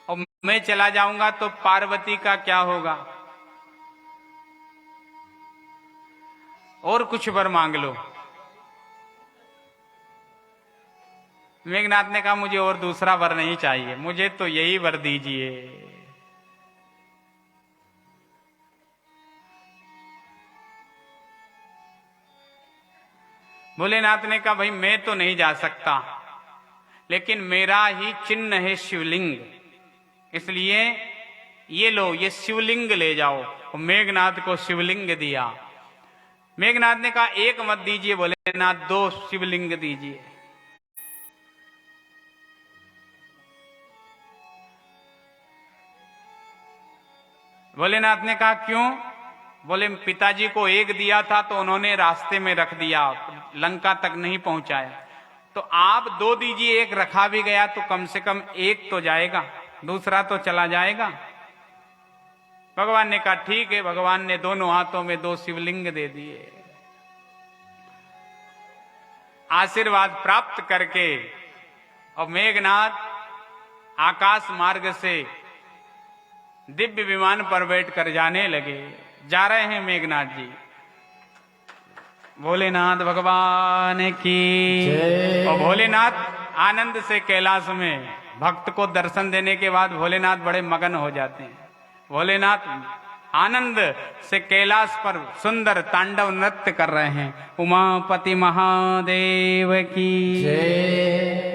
और मैं चला जाऊंगा तो पार्वती का क्या होगा? और कुछ वर मांग लो। मेघनाथ ने कहा मुझे और दूसरा वर नहीं चाहिए, मुझे तो यही वर दीजिए। भोलेनाथ ने कहा भाई मैं तो नहीं जा सकता, लेकिन मेरा ही चिन्ह है शिवलिंग, इसलिए ये लो, ये शिवलिंग ले जाओ। और मेघनाथ को शिवलिंग दिया। मेघनाथ ने कहा एक मत दीजिए भोलेनाथ, 2 शिवलिंग दीजिए। भोलेनाथ ने कहा क्यों? बोले पिताजी को एक दिया था तो उन्होंने रास्ते में रख दिया, लंका तक नहीं पहुंचाया, तो आप 2 दीजिए, एक रखा भी गया तो कम से कम एक तो जाएगा, दूसरा तो चला जाएगा। भगवान ने कहा ठीक है। भगवान ने दोनों हाथों में 2 शिवलिंग दे दिए। आशीर्वाद प्राप्त करके और मेघनाथ आकाश मार्ग से दिव्य विमान पर बैठकर जाने लगे। जा रहे हैं मेघनाथ जी। भोलेनाथ भगवान की। और भोलेनाथ आनंद से कैलाश में भक्त को दर्शन देने के बाद भोलेनाथ बड़े मगन हो जाते हैं। भोलेनाथ आनंद से कैलाश पर सुंदर तांडव नृत्य कर रहे हैं। उमापति महादेव की जय।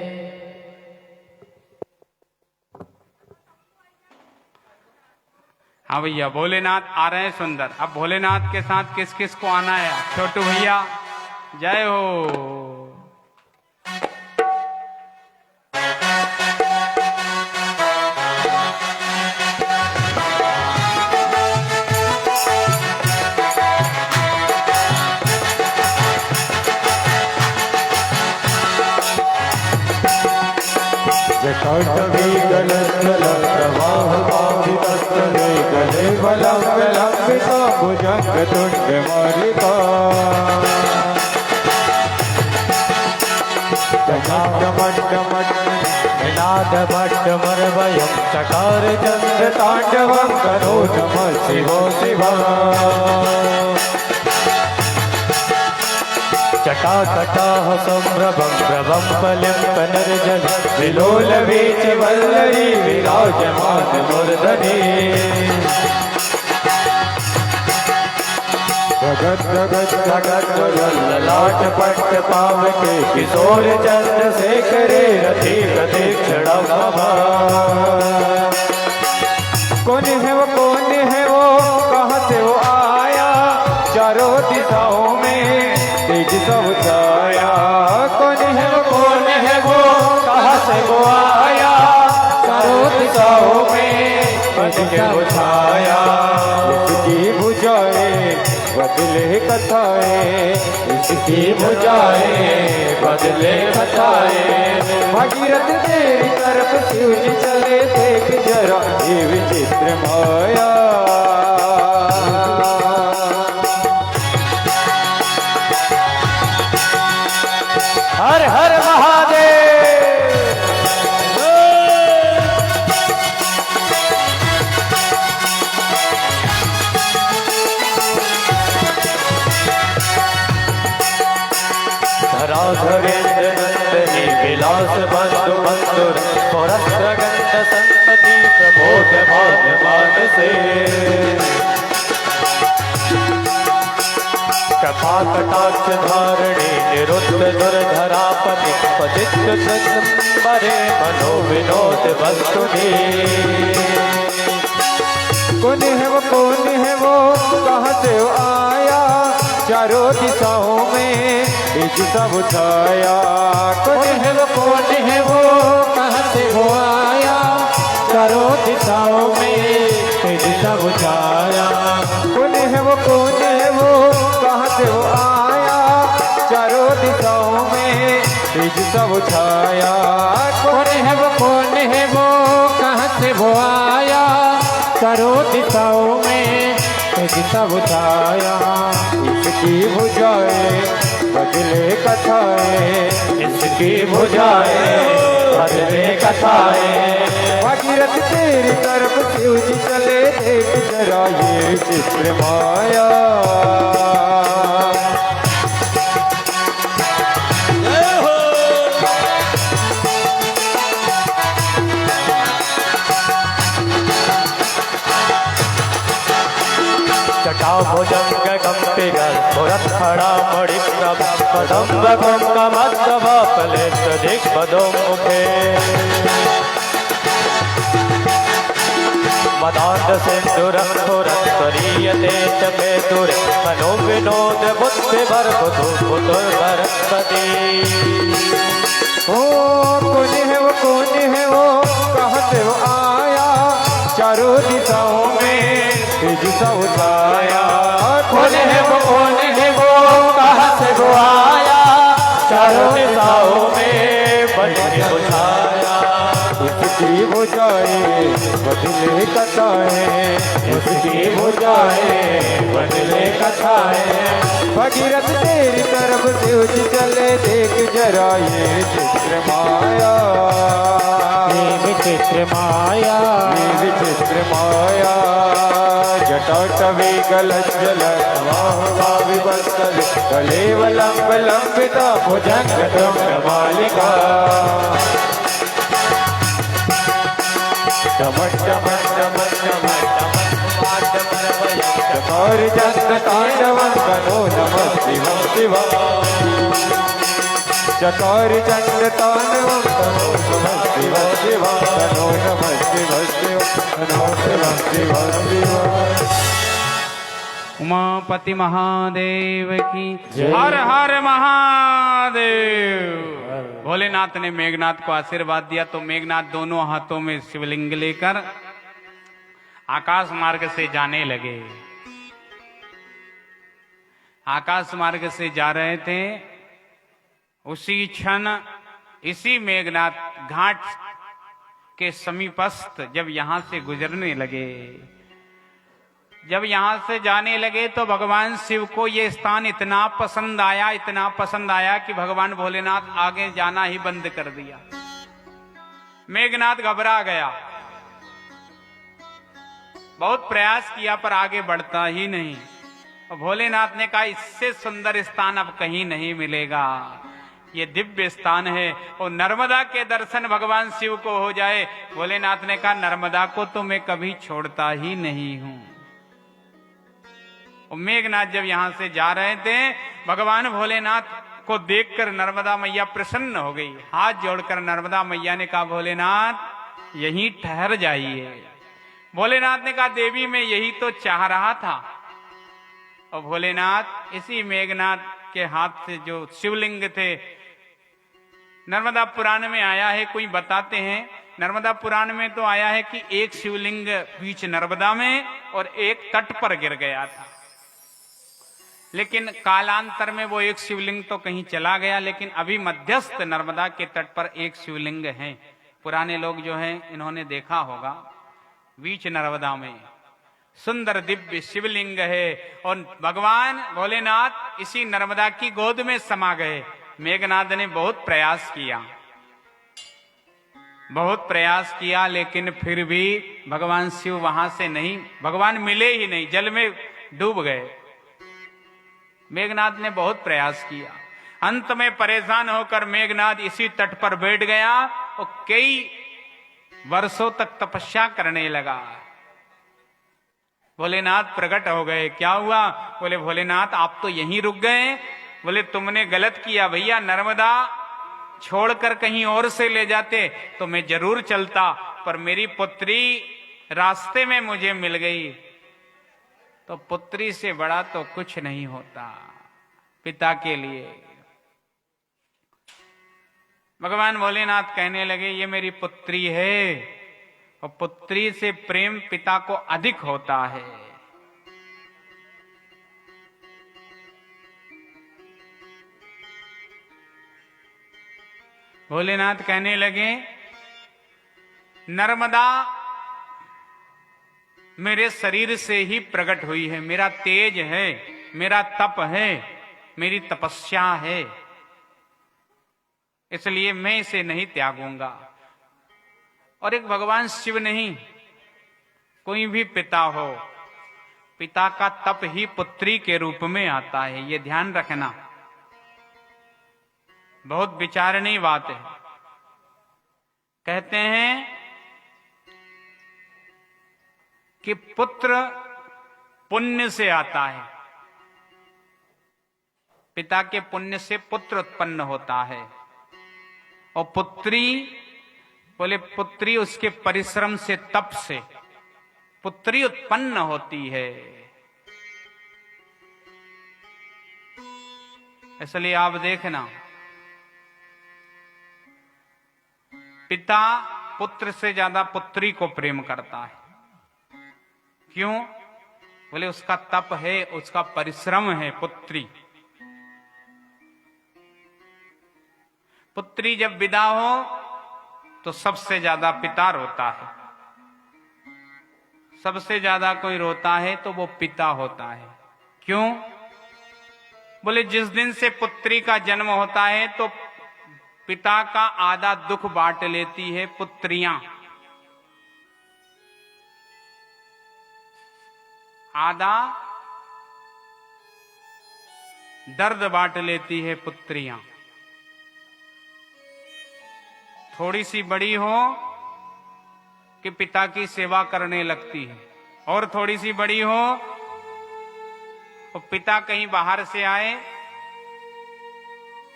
हाँ भैया, भोलेनाथ आ रहे हैं सुंदर। अब भोलेनाथ के साथ किस किस को आना है? छोटू भैया जय हो। जटाटवी गलत प्रवाह पावितस्तने गले बलम लंबिता भुजंग तुंड मालिका नाद भट्ट मरवयं चकार चंद्र तांडवं करो नमः शिवो शिवा चटाकटाह संभ्रमं प्रभं फलं कनर्जन विलोलवीच वल्लरी विराजमान मूर्धनि भगत भगत भगत ललाट पट्ट पावके किशोर चंद्र शेखरे रथी प्रतीक्षणा कौन है वो, कौन है वो, कहाँ से वो आया, चारों दिशाओं में तेज सब छाया। कौन है वो, कौन है वो, कहाँ से वो आया, चारों दिशाओं में तेज सब छाया। इसकी भुजाएं बदले कथाएं, इसकी भुजाएं बदले कथाएं। भगीरथ तेरी तरफ शिव जी चले, देख जरा ये विचित्र माया। हर हर महादेव। धराधरेन्द्र नंदनी विलास बंधु बंधुर पौरस्त्र गंध संतति प्रबोध मान से कथा कटाक्ष धारणी निरुद्ध दुर्धरापति पतित बरे मनो विनोद वस्तुनि। कौन है वो, कौन है वो, कहाँ से वो आया, चारों दिशाओं में तेज सब छाया। कौन है वो, कौन है वो, कहाँ से वो आया, चारों दिशाओं में तेज सब छाया। कौन है वो, कौन है वो, कहाँ से वो आया, चारों दिशाओं में तेज सब छाया। कौन है वो, कौन है वो, कहाँ से वो आया, चारों दिशाओं में तेज सब छाया। इसकी भुजाएं बदले कथाएं, इसकी भुजाएं बदले कथाएं। भगीरथ तेरी तरफ शिव जी चले, देख जरा ये चित्र माया। जटाभुजंग गंभीर पुरत्खड़ा मणिप्रभ कदम्ब कुंभमस्तव फलेश दिग्पदोमुखे मदांड सिंधुरंधुरंतरीयते च केतुरे मनो विनोद बुद्धि बरबुधु पुतुर बरस्पति ओ कौन है वो कहाँ से वो आया चारों दिशाओं में तेज सा उठाया कौन है वो कहाँ से वो आया चारों दिशाओं में बड़ी बुझाया उसकी बुझाए बदले कथाएं उसकी बुझाए बदले कथाएं भगीरथ तेरी तरफ से उठ चले देख जरा ये चित्र माया विचित्र माया ये विचित्र माया जटाटवी गलज्जल विवत्सल कलेवलंब लंबिता भुजंग मालिका चकोर चंद्र तांडवं करो नमः शिवं शिवा चकोर चंद्र तांडवं करो नमः शिवं शिवा करो नमः शिवं शिवा करो शिवं शिवं शिवा उमापति महादेव की हर हर महादेव। भोलेनाथ ने मेघनाथ को आशीर्वाद दिया तो मेघनाथ दोनों हाथों में शिवलिंग लेकर आकाश मार्ग से जाने लगे। आकाश मार्ग से जा रहे थे, उसी क्षण इसी मेघनाथ घाट के समीपस्थ जब यहां से गुजरने लगे, जब यहां से जाने लगे तो भगवान शिव को ये स्थान इतना पसंद आया कि भगवान भोलेनाथ आगे जाना ही बंद कर दिया। मेघनाथ घबरा गया, बहुत प्रयास किया पर आगे बढ़ता ही नहीं। और भोलेनाथ ने कहा इससे सुंदर स्थान अब कहीं नहीं मिलेगा, ये दिव्य स्थान है और नर्मदा के दर्शन भगवान शिव को हो जाए। भोलेनाथ ने कहा नर्मदा को तो मैं कभी छोड़ता ही नहीं हूं। और मेघनाथ जब यहां से जा रहे थे, भगवान भोलेनाथ को देखकर नर्मदा मैया प्रसन्न हो गई। हाथ जोड़कर नर्मदा मैया ने कहा भोलेनाथ यहीं ठहर जाइए। भोलेनाथ ने कहा देवी मैं यही तो चाह रहा था। और भोलेनाथ इसी मेघनाथ के हाथ से जो शिवलिंग थे, नर्मदा पुराण में आया है, कोई बताते हैं नर्मदा पुराण में तो आया है कि एक शिवलिंग बीच नर्मदा में और एक तट पर गिर गया था, लेकिन कालांतर में वो एक शिवलिंग तो कहीं चला गया, लेकिन अभी मध्यस्थ नर्मदा के तट पर एक शिवलिंग है। पुराने लोग जो हैं इन्होंने देखा होगा, बीच नर्मदा में सुंदर दिव्य शिवलिंग है और भगवान भोलेनाथ इसी नर्मदा की गोद में समा गए। मेघनाथ ने बहुत प्रयास किया लेकिन फिर भी भगवान शिव वहां से नहीं, भगवान मिले ही नहीं, जल में डूब गए। मेघनाथ ने बहुत प्रयास किया, अंत में परेशान होकर मेघनाथ इसी तट पर बैठ गया और कई वर्षों तक तपस्या करने लगा। भोलेनाथ प्रकट हो गए। क्या हुआ? बोले भोलेनाथ आप तो यहीं रुक गए। बोले तुमने गलत किया भैया, नर्मदा छोड़कर कहीं और से ले जाते तो मैं जरूर चलता, पर मेरी पुत्री रास्ते में मुझे मिल गई। तो पुत्री से बड़ा तो कुछ नहीं होता पिता के लिए। भगवान भोलेनाथ कहने लगे ये मेरी पुत्री है और पुत्री से प्रेम पिता को अधिक होता है। भोलेनाथ कहने लगे नर्मदा मेरे शरीर से ही प्रकट हुई है, मेरा तेज है, मेरा तप है, मेरी तपस्या है, इसलिए मैं इसे नहीं त्यागूंगा। और एक भगवान शिव नहीं, कोई भी पिता हो, पिता का तप ही पुत्री के रूप में आता है, ये ध्यान रखना, बहुत विचारणीय बात है। कहते हैं कि पुत्र पुण्य से आता है। पिता के पुण्य से पुत्र उत्पन्न होता है। और पुत्री, बोले पुत्री उसके परिश्रम से, तप से पुत्री उत्पन्न होती है। इसलिए आप देखना, पिता पुत्र से ज्यादा पुत्री को प्रेम करता है। क्यों? बोले उसका तप है, उसका परिश्रम है। पुत्री जब विदा हो तो सबसे ज्यादा पिता रोता है। सबसे ज्यादा कोई रोता है तो वो पिता होता है। क्यों? बोले जिस दिन से पुत्री का जन्म होता है तो पिता का आधा दुख बांट लेती है पुत्रियां, आधा दर्द बांट लेती है पुत्रियां। थोड़ी सी बड़ी हो कि पिता की सेवा करने लगती है, और थोड़ी सी बड़ी हो तो पिता कहीं बाहर से आए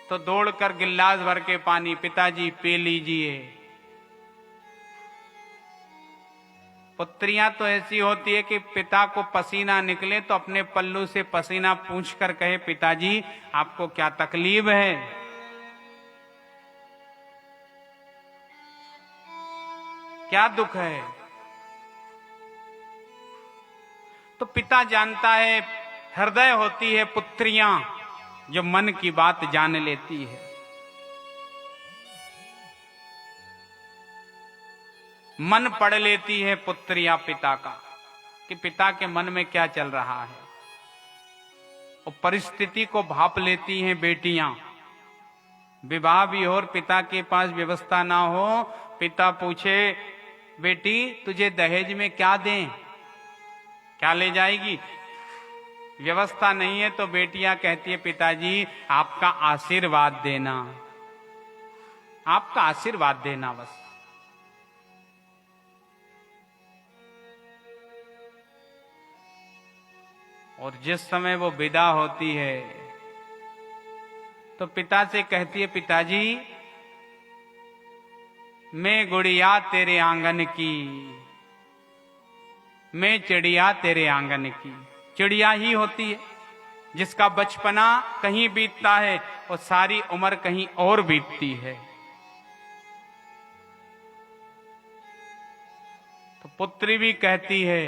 तो दौड़कर गिलास भर के पानी, पिताजी पी लीजिए। पुत्रियां तो ऐसी होती है कि पिता को पसीना निकले तो अपने पल्लू से पसीना पूंछकर कहे, पिताजी आपको क्या तकलीफ है? क्या दुख है? तो पिता जानता है, हृदय होती है पुत्रियां जो मन की बात जान लेती है। मन पढ़ लेती है पुत्रियां पिता का, कि पिता के मन में क्या चल रहा है। और परिस्थिति को भाप लेती हैं बेटियां। विवाह भी हो और पिता के पास व्यवस्था ना हो, पिता पूछे, बेटी तुझे दहेज में क्या दें, क्या ले जाएगी? व्यवस्था नहीं है तो बेटियां कहती है, पिताजी आपका आशीर्वाद देना, आपका आशीर्वाद देना बस। और जिस समय वो विदा होती है तो पिता से कहती है, पिताजी मैं गुड़िया तेरे आंगन की, मैं चिड़िया तेरे आंगन की। चिड़िया ही होती है जिसका बचपना कहीं बीतता है और सारी उम्र कहीं और बीतती है। तो पुत्री भी कहती है,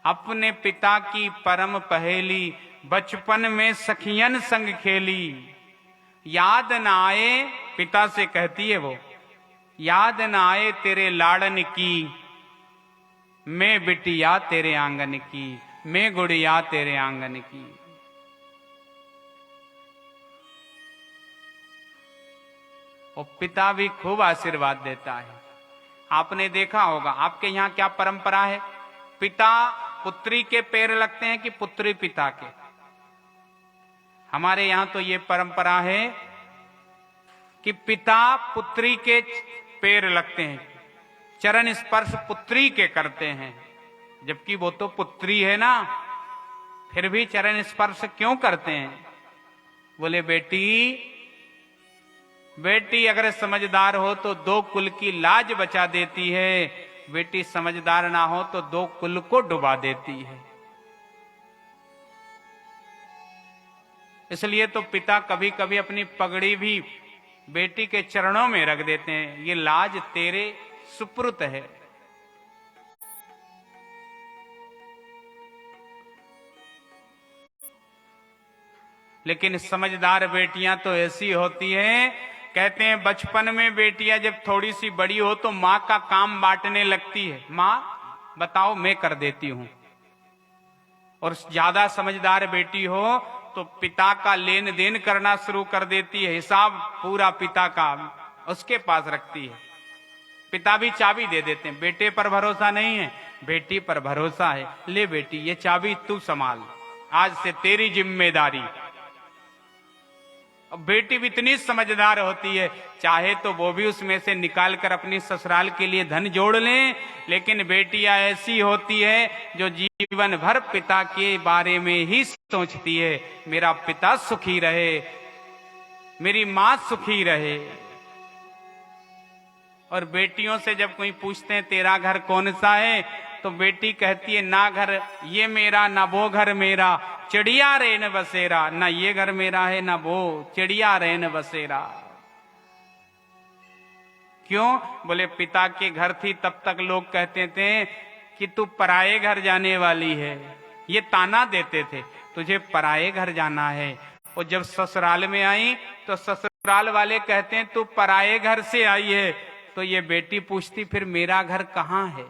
अपने पिता की परम पहेली बचपन में सखियन संग खेली, याद न आए, पिता से कहती है वो, याद न आए तेरे लाड़न की, मैं बिटिया तेरे आंगन की, मैं गुड़िया तेरे आंगन की। और पिता भी खूब आशीर्वाद देता है। आपने देखा होगा, आपके यहां क्या परंपरा है? पिता पुत्री के पैर लगते हैं कि पुत्री पिता के? हमारे यहां तो ये परंपरा है कि पिता पुत्री के पैर लगते हैं, चरण स्पर्श पुत्री के करते हैं, जबकि वो तो पुत्री है ना, फिर भी चरण स्पर्श क्यों करते हैं? बोले बेटी अगर समझदार हो तो दो कुल की लाज बचा देती है, बेटी समझदार ना हो तो दो कुल को डुबा देती है। इसलिए तो पिता कभी कभी अपनी पगड़ी भी बेटी के चरणों में रख देते हैं, ये लाज तेरे सुपुर्द है। लेकिन समझदार बेटियां तो ऐसी होती हैं, कहते हैं बचपन में बेटियां जब थोड़ी सी बड़ी हो तो मां का काम बांटने लगती है, मां बताओ मैं कर देती हूं। और ज्यादा समझदार बेटी हो तो पिता का लेन देन करना शुरू कर देती है, हिसाब पूरा पिता का उसके पास रखती है। पिता भी चाबी दे देते हैं, बेटे पर भरोसा नहीं है, बेटी पर भरोसा है, ले बेटी ये चाबी तू संभाल, आज से तेरी जिम्मेदारी। बेटी भी इतनी समझदार होती है, चाहे तो वो भी उसमें से निकाल कर अपनी ससुराल के लिए धन जोड़ लें, लेकिन बेटियां ऐसी होती है जो जीवन भर पिता के बारे में ही सोचती है, मेरा पिता सुखी रहे, मेरी मां सुखी रहे। और बेटियों से जब कोई पूछते हैं तेरा घर कौन सा है, तो बेटी कहती है ना घर ये मेरा ना वो घर मेरा, चिड़िया रेन बसेरा, ना ये घर मेरा है ना वो, चिड़िया रेन बसेरा। क्यों? बोले पिता के घर थी तब तक लोग कहते थे कि तू पराये घर जाने वाली है, ये ताना देते थे तुझे पराये घर जाना है। और जब ससुराल में आई तो ससुराल वाले कहते हैं तू पराये घर से आई है, तो ये बेटी पूछती फिर मेरा घर कहां है।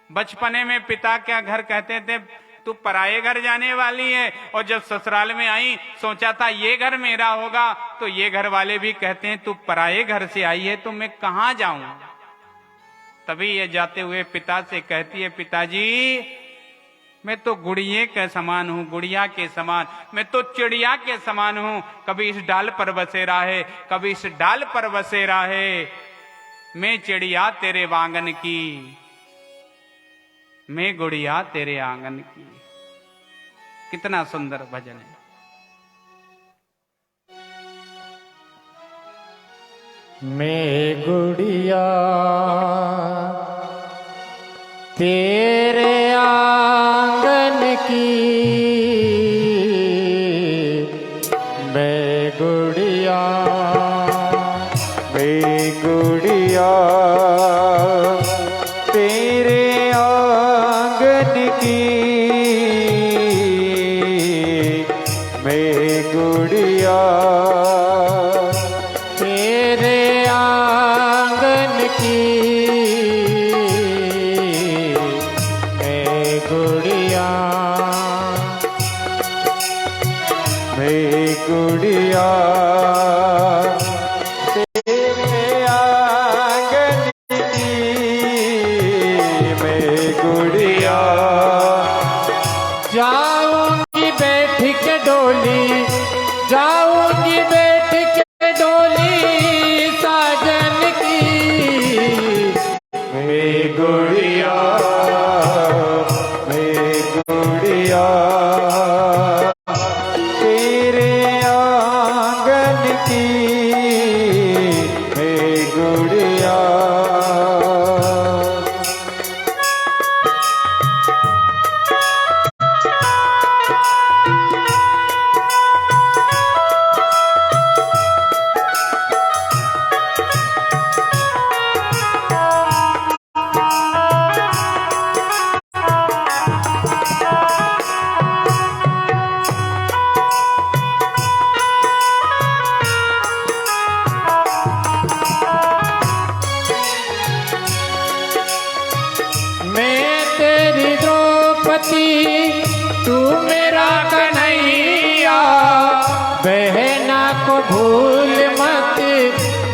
बचपने में पिता क्या घर कहते थे तू पराये घर जाने वाली है, और जब ससुराल में आई सोचा था ये घर मेरा होगा, तो ये घर वाले भी कहते हैं तू पराये घर से आई है तो मैं कहां जाऊं। तभी ये जाते हुए पिता से कहती है पिताजी मैं तो गुड़िया के समान हूं, गुड़िया के समान, मैं तो चिड़िया के समान हूं, कभी इस डाल पर बसेरा है कभी इस डाल पर बसेरा है, मैं चिड़िया तेरे वांगन की, मैं गुड़िया तेरे आंगन की। कितना सुंदर भजन है। मैं गुड़िया तेरे आंगन की, मैं गुड़िया तेरे आंगन की, मैं गुड़िया तेरे आंगन की, मैं गुड़िया तेरे आंगन की, मैं गुड़िया जाऊंगी बैठ के डोली, जाऊंगी बैठ के डोली साजन की, मैं गुड़िया तेरे आंगन की, मैं गुड़िया। तू मेरा कन्हैया, बहना को भूल मत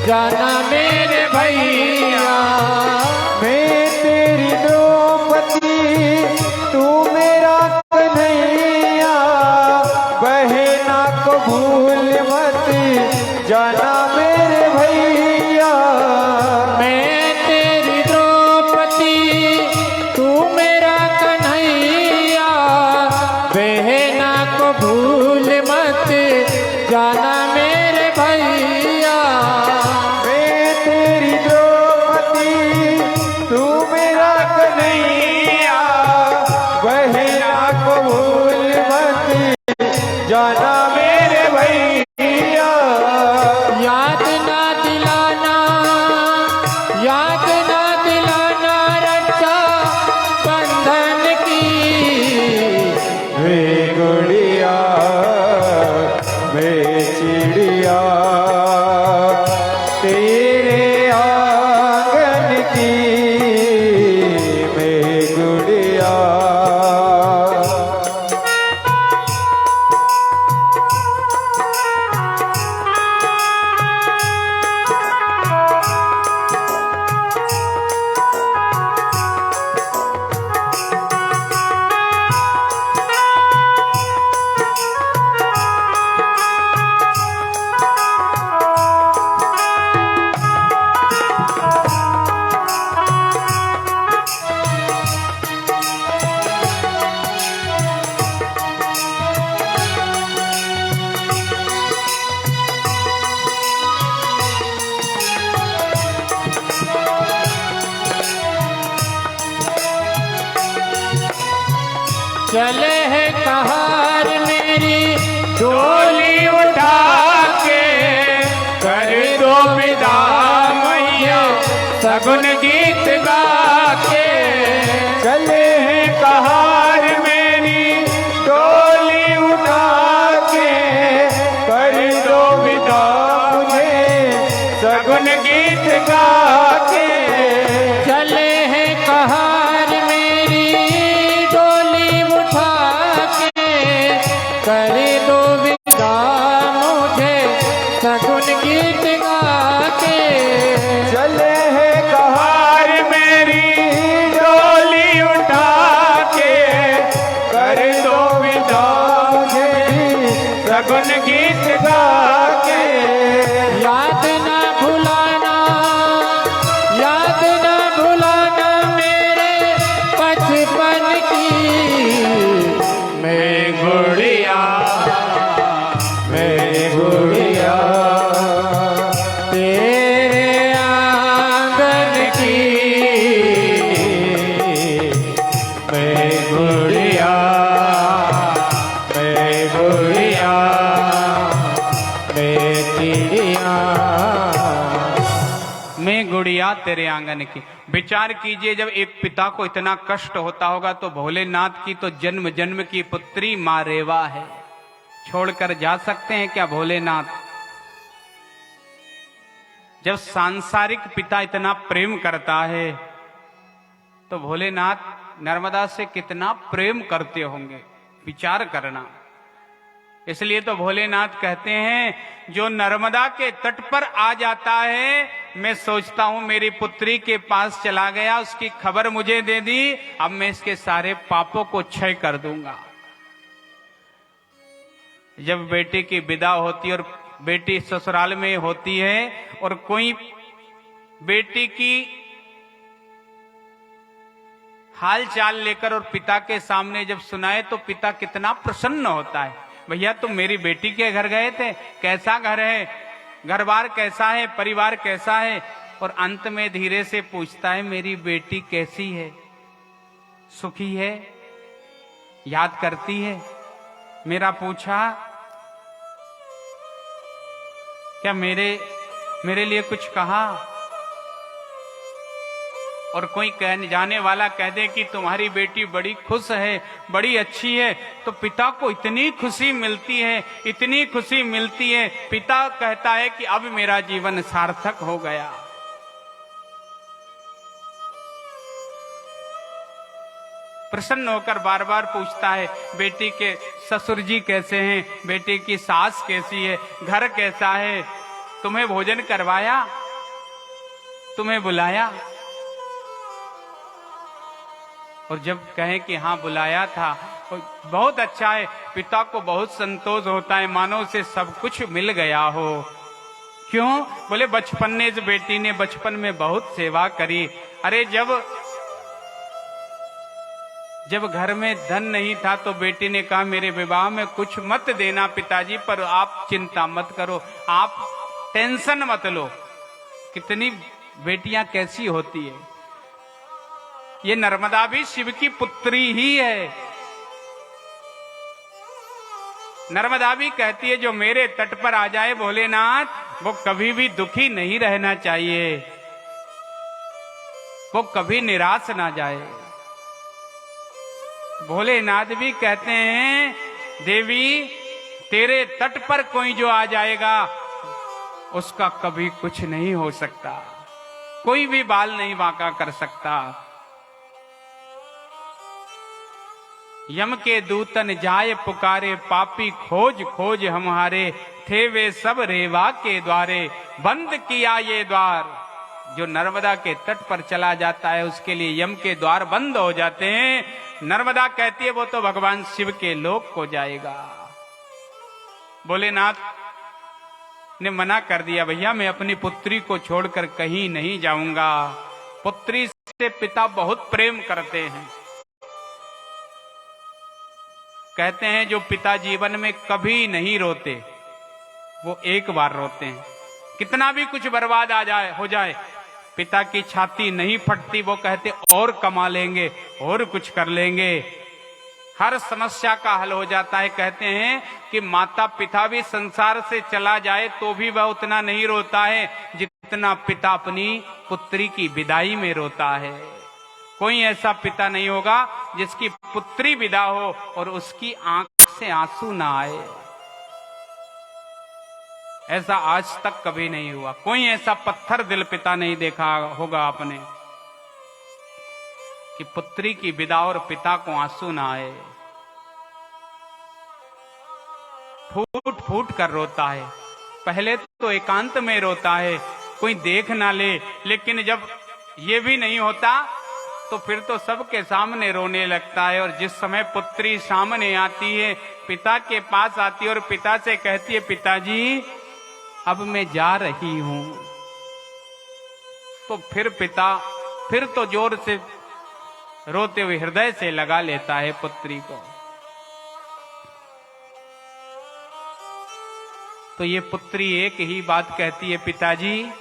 जाना मेरे भैया, मैं तेरी द्रौपदी तू मेरा कन्हैया, बहना को भूल मत जाना मेरे भैया, मैं तेरी द्रौपदी तू मेरा कन्हैया, बहना को चले है कहार मेरी डोली उठा के कर दो विदा मैया सगुन गीत गा के। चले है कहार मेरी डोली उठा के कर दो विदा मुझे सगुन गीत गा के। चले है कहार मेरी डोली उठा के कर दो विदा मुझे सगुन गीत गा के। चले है कहार मेरी डोली उठा के कर दो विदा मुझे सगुन गीत गा के। याद ना भुलाना, याद ना भुलाना मेरे बचपन की मैं गुड़िया, मैं गुड़िया तेरे आंगन की। मैं गुड़िया, मैं गुड़िया मैं चिड़िया। मैं गुड़िया तेरे आंगन की। विचार कीजिए, जब एक पिता को इतना कष्ट होता होगा तो भोलेनाथ की तो जन्म जन्म की पुत्री माँ रेवा है, छोड़कर जा सकते हैं क्या भोलेनाथ? जब सांसारिक पिता इतना प्रेम करता है तो भोलेनाथ नर्मदा से कितना प्रेम करते होंगे, विचार करना। इसलिए तो भोलेनाथ कहते हैं जो नर्मदा के तट पर आ जाता है, मैं सोचता हूं मेरी पुत्री के पास चला गया, उसकी खबर मुझे दे दी, अब मैं इसके सारे पापों को क्षय कर दूंगा। जब बेटे की विदा होती है और बेटी ससुराल में होती है और कोई बेटी की हाल चाल लेकर और पिता के सामने जब सुनाए तो पिता कितना प्रसन्न होता है। भैया तुम मेरी बेटी के घर गए थे, कैसा घर है, घर बार कैसा है, परिवार कैसा है? और अंत में धीरे से पूछता है मेरी बेटी कैसी है, सुखी है, याद करती है? मेरा पूछा क्या मेरे लिए कुछ कहा? और कोई कहने जाने वाला कह दे कि तुम्हारी बेटी बड़ी खुश है, बड़ी अच्छी है, तो पिता को इतनी खुशी मिलती है, इतनी खुशी मिलती है, पिता कहता है कि अब मेरा जीवन सार्थक हो गया। प्रसन्न होकर बार बार पूछता है बेटी के ससुर जी कैसे हैं, बेटी की सास कैसी है, घर कैसा है, तुम्हें भोजन करवाया, तुम्हें बुलाया? और जब कहें कि हाँ बुलाया था, बहुत अच्छा है, पिता को बहुत संतोष होता है, मानो उसे सब कुछ मिल गया हो। क्यों? बोले बचपन ने इस बेटी ने बचपन में बहुत सेवा करी। अरे जब घर में धन नहीं था तो बेटी ने कहा मेरे विवाह में कुछ मत देना पिताजी, पर आप चिंता मत करो, आप टेंशन मत लो। कितनी बेटियां कैसी होती है। ये नर्मदा भी शिव की पुत्री ही है। नर्मदा भी कहती है जो मेरे तट पर आ जाए भोलेनाथ, वो कभी भी दुखी नहीं रहना चाहिए, वो कभी निराश ना जाए। भोलेनाथ भी कहते हैं देवी तेरे तट पर कोई जो आ जाएगा उसका कभी कुछ नहीं हो सकता, कोई भी बाल नहीं बांका कर सकता। यम के दूतन जाए पुकारे, पापी खोज खोज हमारे, थे वे सब रेवा के द्वारे, बंद किया ये द्वार। जो नर्मदा के तट पर चला जाता है उसके लिए यम के द्वार बंद हो जाते हैं। नर्मदा कहती है वो तो भगवान शिव के लोक को जाएगा। भोलेनाथ ने मना कर दिया, भैया मैं अपनी पुत्री को छोड़कर कहीं नहीं जाऊंगा। पुत्री से पिता बहुत प्रेम करते हैं। कहते हैं जो पिता जीवन में कभी नहीं रोते वो एक बार रोते हैं। कितना भी कुछ बर्बाद हो जाए पिता की छाती नहीं फटती, वो कहते और कमा लेंगे और कुछ कर लेंगे। हर समस्या का हल हो जाता है। कहते हैं कि माता पिता भी संसार से चला जाए तो भी वह उतना नहीं रोता है जितना पिता अपनी पुत्री की विदाई में रोता है। कोई ऐसा पिता नहीं होगा जिसकी पुत्री विदा हो और उसकी आंख से आंसू ना आए। ऐसा आज तक कभी नहीं हुआ। कोई ऐसा पत्थर दिल पिता नहीं देखा होगा आपने कि पुत्री की विदा और पिता को आंसू ना आए। फूट फूट कर रोता है। पहले तो एकांत में रोता है, कोई देख ना ले, लेकिन जब ये भी नहीं होता तो फिर तो सबके सामने रोने लगता है। और जिस समय पुत्री सामने आती है, पिता के पास आती है और पिता से कहती है, पिताजी अब मैं जा रही हूं, तो फिर पिता फिर तो जोर से रोते हुए हृदय से लगा लेता है पुत्री को। तो ये पुत्री एक ही बात कहती है, पिताजी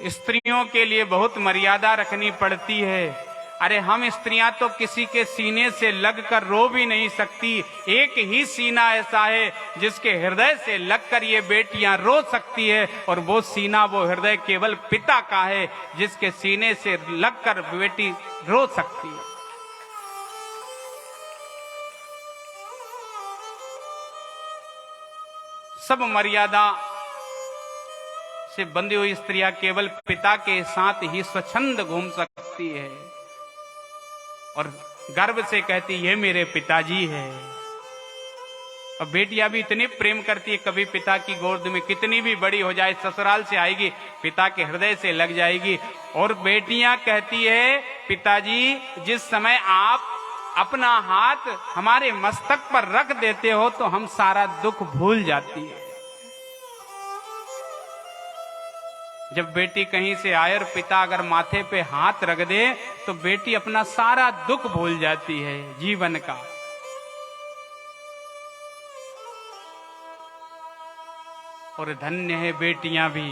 स्त्रियों के लिए बहुत मर्यादा रखनी पड़ती है। अरे हम स्त्रियां तो किसी के सीने से लगकर रो भी नहीं सकती। एक ही सीना ऐसा है जिसके हृदय से लगकर ये बेटियां रो सकती है, और वो सीना वो हृदय केवल पिता का है जिसके सीने से लगकर बेटी रो सकती है। सब मर्यादा से बंधी हुई स्त्रियां केवल पिता के साथ ही स्वच्छंद घूम सकती है और गर्व से कहती ये मेरे पिताजी है। और बेटियां भी इतनी प्रेम करती है, कभी पिता की गोद में कितनी भी बड़ी हो जाए, ससुराल से आएगी पिता के हृदय से लग जाएगी। और बेटियां कहती है, पिताजी जिस समय आप अपना हाथ हमारे मस्तक पर रख देते हो तो हम सारा दुख भूल जाती है। जब बेटी कहीं से आए और पिता अगर माथे पे हाथ रख दे तो बेटी अपना सारा दुख भूल जाती है जीवन का। और धन्य है बेटियां भी।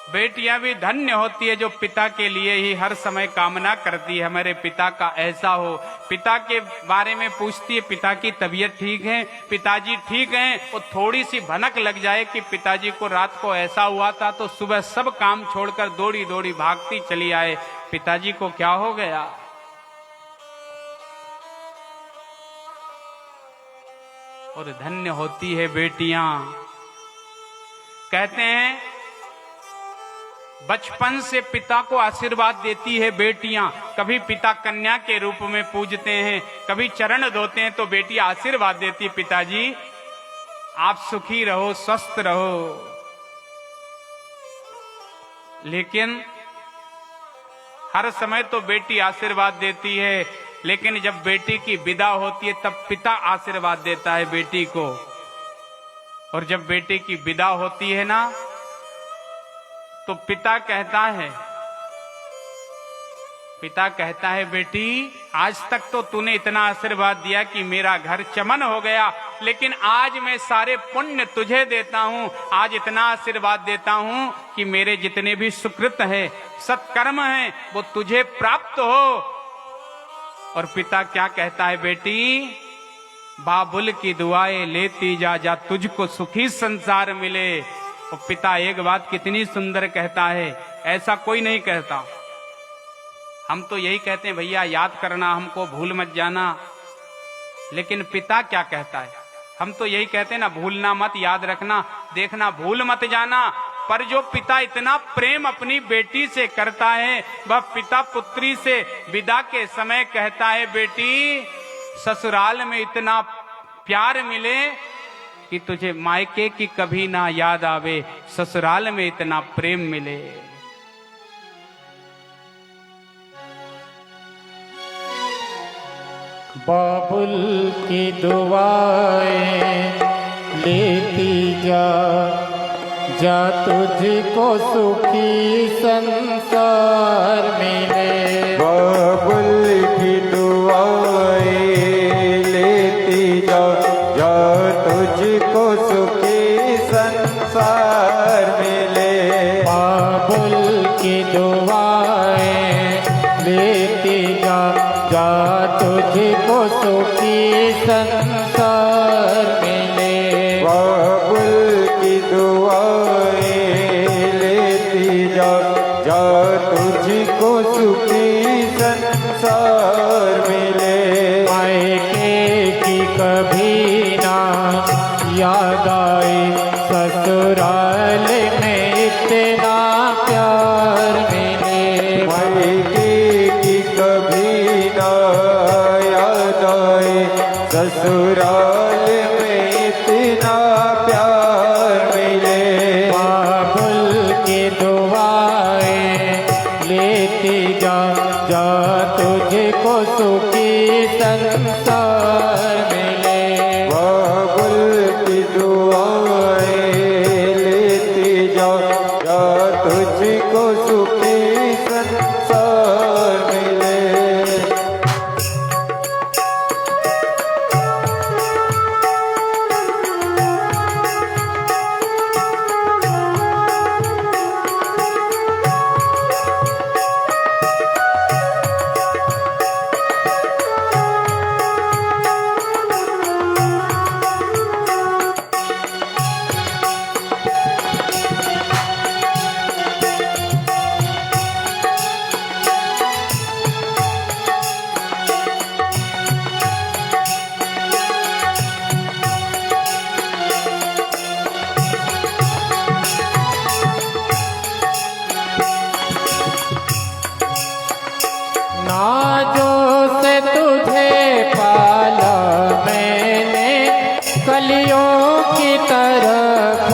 बेटियां भी धन्य होती है जो पिता के लिए ही हर समय कामना करती है, हमारे पिता का ऐसा हो। पिता के बारे में पूछती है, पिता की तबीयत ठीक है, पिताजी ठीक हैं। और थोड़ी सी भनक लग जाए कि पिताजी को रात को ऐसा हुआ था, तो सुबह सब काम छोड़कर दौड़ी दौड़ी भागती चली आए, पिताजी को क्या हो गया। और धन्य होती है बेटियां। कहते हैं बचपन से पिता को आशीर्वाद देती है बेटियां। कभी पिता कन्या के रूप में पूजते हैं, कभी चरण धोते हैं तो बेटी आशीर्वाद देती, पिताजी आप सुखी रहो, स्वस्थ रहो। लेकिन हर समय तो बेटी आशीर्वाद देती है, लेकिन जब बेटी की विदा होती है तब पिता आशीर्वाद देता है बेटी को। और जब बेटी की विदा होती है ना, तो पिता कहता है बेटी आज तक तो तूने इतना आशीर्वाद दिया कि मेरा घर चमन हो गया, लेकिन आज मैं सारे पुण्य तुझे देता हूं। आज इतना आशीर्वाद देता हूं कि मेरे जितने भी सुकृत है, सत्कर्म है, वो तुझे प्राप्त हो। और पिता क्या कहता है, बेटी बाबुल की दुआएं लेती जा, जा तुझको सुखी संसार मिले। और पिता एक बात कितनी सुंदर कहता है, ऐसा कोई नहीं कहता। हम तो यही कहते हैं भैया याद करना, हमको भूल मत जाना। लेकिन पिता क्या कहता है, हम तो यही कहते हैं ना, भूलना मत, याद रखना, देखना भूल मत जाना। पर जो पिता इतना प्रेम अपनी बेटी से करता है, वह पिता पुत्री से विदा के समय कहता है, बेटी ससुराल में इतना प्यार मिले कि तुझे मायके की कभी ना याद आवे, ससुराल में इतना प्रेम मिले। बाबुल की दुआएं लेती जा, जा तुझको सुखी संसार मिले। बाबुल की दुआएं लेती जा, जा तुझको सुखी संसार मिले। बाबुल की संसार मिले। बाबुल की दुआएं लेती जा, जा तुझको सुखी संसार मिले। मायके की कभी ना याद आए, ससुराल में इतना प्यार मिले। मायके की कभी ना याद आए, ससुराल में इतना प्यार मिले। बाबुल की दुआएं लेती जा, जा तुझको सुखी संसार मिले। बाबुल की दुआएं लेती जा, जा तुझको सुखी संसार मिले। नाजों से तुझे पाला मैंने, कलियों की तरह